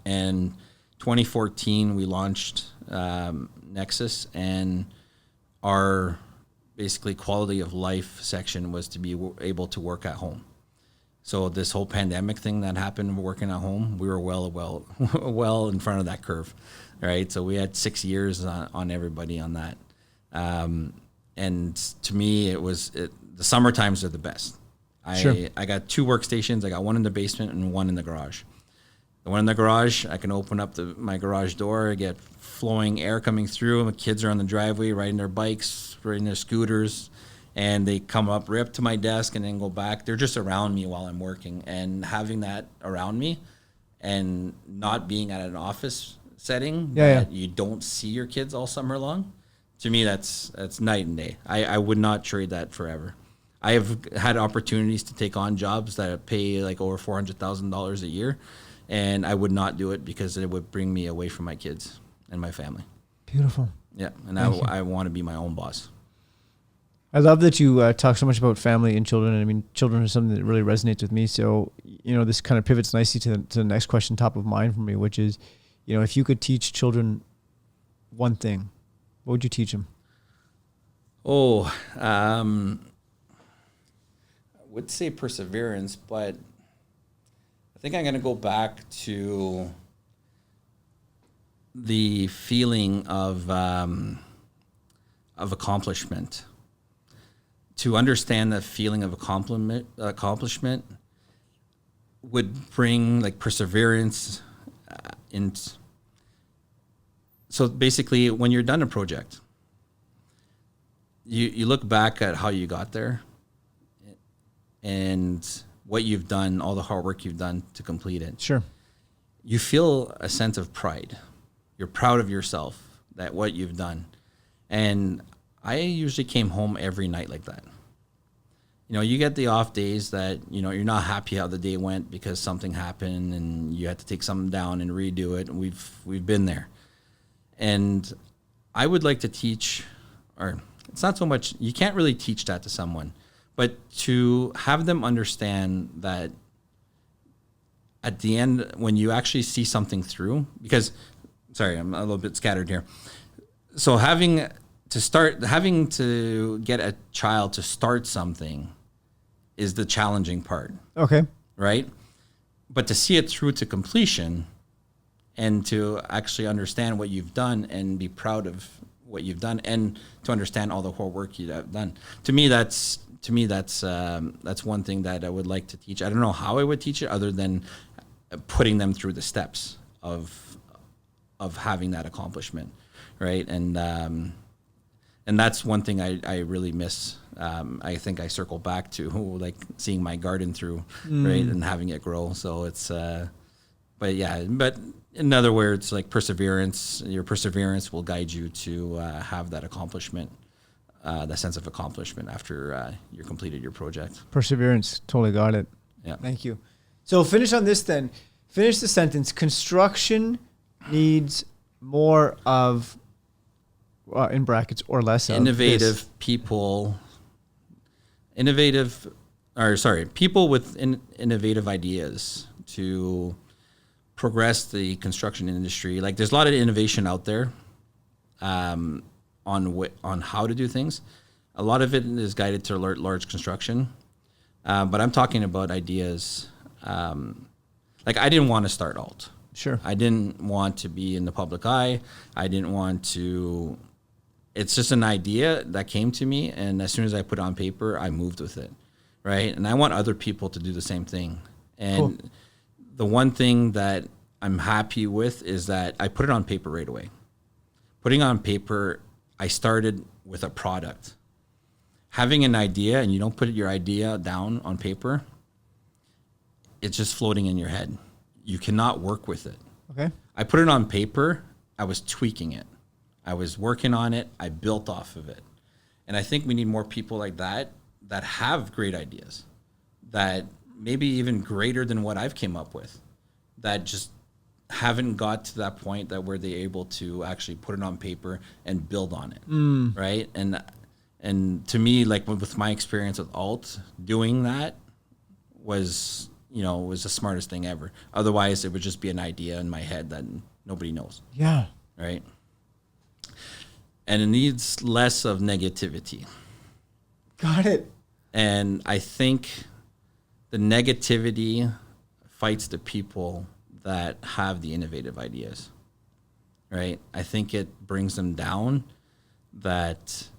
And 2014, we launched Nexus, and our basically quality of life section was to be able to work at home. So this whole pandemic thing that happened, working at home, we were well in front of that curve, right? So we had 6 years on everybody on that. And to me, the summer times are the best. I got 2 workstations. I got one in the basement and one in the garage. The one in the garage, I can open up my garage door, I get flowing air coming through. My kids are on the driveway riding their bikes, riding their scooters, and they come up right up to my desk and then go back. They're just around me while I'm working, and having that around me and not being at an office setting that you don't see your kids all summer long, to me, that's night and day. I would not trade that forever. I have had opportunities to take on jobs that pay like over $400,000 a year, and I would not do it because it would bring me away from my kids and my family. Beautiful. Yeah, and I want to be my own boss. I love that you talk so much about family and children. I mean, children are something that really resonates with me. So, this kind of pivots nicely to the next question top of mind for me, which is, if you could teach children one thing, what would you teach them? I would say perseverance, but I think I'm going to go back to the feeling of accomplishment. To understand the feeling of accomplishment would bring like perseverance. So basically, when you're done a project, you look back at how you got there and what you've done, all the hard work you've done to complete it. Sure. You feel a sense of pride. You're proud of yourself, that what you've done. And I usually came home every night like that. You get the off days that, you're not happy how the day went because something happened and you had to take something down and redo it. And we've been there. And I would like to teach, or it's not so much, you can't really teach that to someone, but to have them understand that at the end, when you actually see something through, because, sorry, I'm a little bit scattered here. So having to get a child to start something is the challenging part. Okay. Right? But to see it through to completion and to actually understand what you've done and be proud of what you've done and to understand all the hard work you have done. To me, that's one thing that I would like to teach. I don't know how I would teach it other than putting them through the steps of having that accomplishment. Right. And that's one thing I really miss. I think I circle back to like seeing my garden through, right, and having it grow. So it's, but in other words, like perseverance. Your perseverance will guide you to have that accomplishment, the sense of accomplishment after you completed your project. Perseverance, totally got it. Yeah. Thank you. So finish on this then. Finish the sentence. Construction needs more of. In brackets or less of innovative people, people with innovative ideas to progress the construction industry. Like there's a lot of innovation out there on how to do things. A lot of it is guided to large construction, but I'm talking about ideas. Like I didn't want to start alt. Sure. I didn't want to be in the public eye. I didn't want to. It's just an idea that came to me, and as soon as I put it on paper, I moved with it, right? And I want other people to do the same thing. And cool. The one thing that I'm happy with is that I put it on paper right away. Putting on paper, I started with a product. Having an idea, and you don't put your idea down on paper, it's just floating in your head. You cannot work with it. Okay. I put it on paper, I was tweaking it. I was working on it. I built off of it. And I think we need more people like that that have great ideas, that maybe even greater than what I've came up with, that just haven't got to that point that where they're able to actually put it on paper and build on it, right? And to me, like with my experience with alt, doing that was was the smartest thing ever. Otherwise, it would just be an idea in my head that nobody knows. Yeah. Right. And it needs less of negativity. Got it. And I think the negativity fights the people that have the innovative ideas. Right. I think it brings them down, that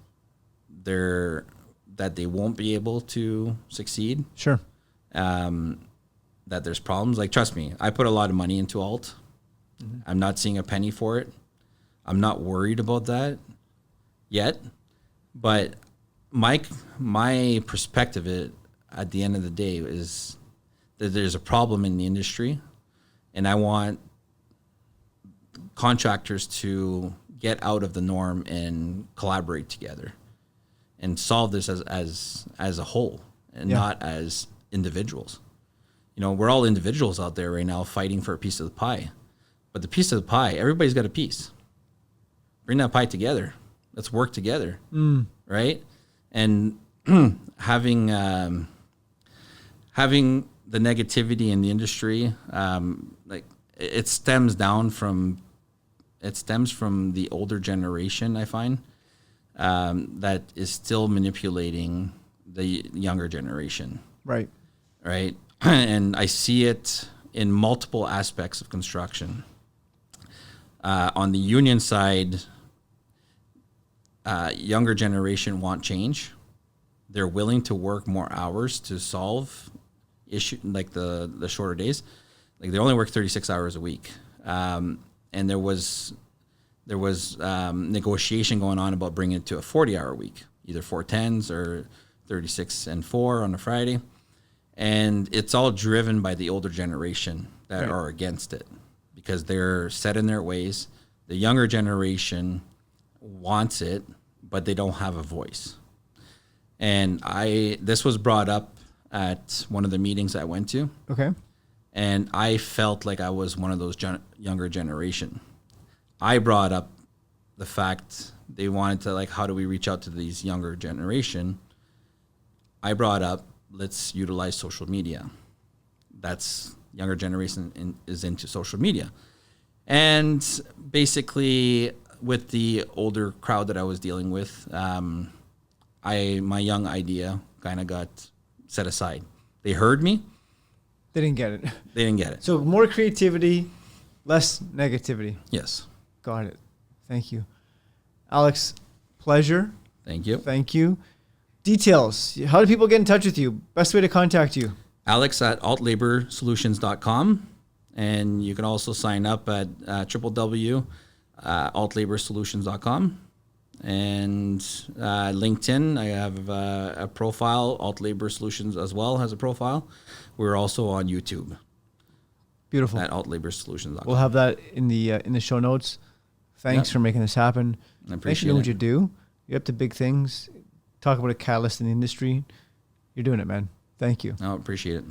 they won't be able to succeed. Sure. That there's problems. Like, trust me, I put a lot of money into alt. I'm not seeing a penny for it. I'm not worried about that yet. But my perspective at the end of the day is that there's a problem in the industry, and I want contractors to get out of the norm and collaborate together and solve this as a whole and not as individuals. We're all individuals out there right now fighting for a piece of the pie. But the piece of the pie, everybody's got a piece. Bring that pie together. Let's work together, right? And having the negativity in the industry, it stems from the older generation, I find, that is still manipulating the younger generation. Right. Right. And I see it in multiple aspects of construction. On the union side, younger generation want change. They're willing to work more hours to solve issue like the shorter days. Like, they only work 36 hours a week. And there was negotiation going on about bringing it to a 40-hour week, either 410s or 36 and 4 on a Friday. And it's all driven by the older generation that are against it, because they're set in their ways. The younger generation wants it, but they don't have a voice. And this was brought up at one of the meetings I went to. Okay. And I felt like I was one of those younger generation. I brought up the fact they wanted to, like, how do we reach out to these younger generation? I brought up, let's utilize social media. That's younger generation is into social media. And basically, with the older crowd that I was dealing with, my young idea kind of got set aside. They heard me. They didn't get it. They didn't get it. So more creativity, less negativity. Yes. Got it. Thank you. Alex, pleasure. Thank you. Thank you. Details. How do people get in touch with you? Best way to contact you? Alex at altlaborsolutions.com. And you can also sign up at www.altlaborsolutions.com. And LinkedIn, I have a profile. Alt Labor Solutions as well has a profile. We're also on YouTube. Beautiful. At altlabor.solutions.com. We'll have that in the show notes. Thanks for making this happen. I appreciate Thanks for doing it. what you do. You're up to big things. Talk about a catalyst in the industry. You're doing it, man. Thank you. I appreciate it.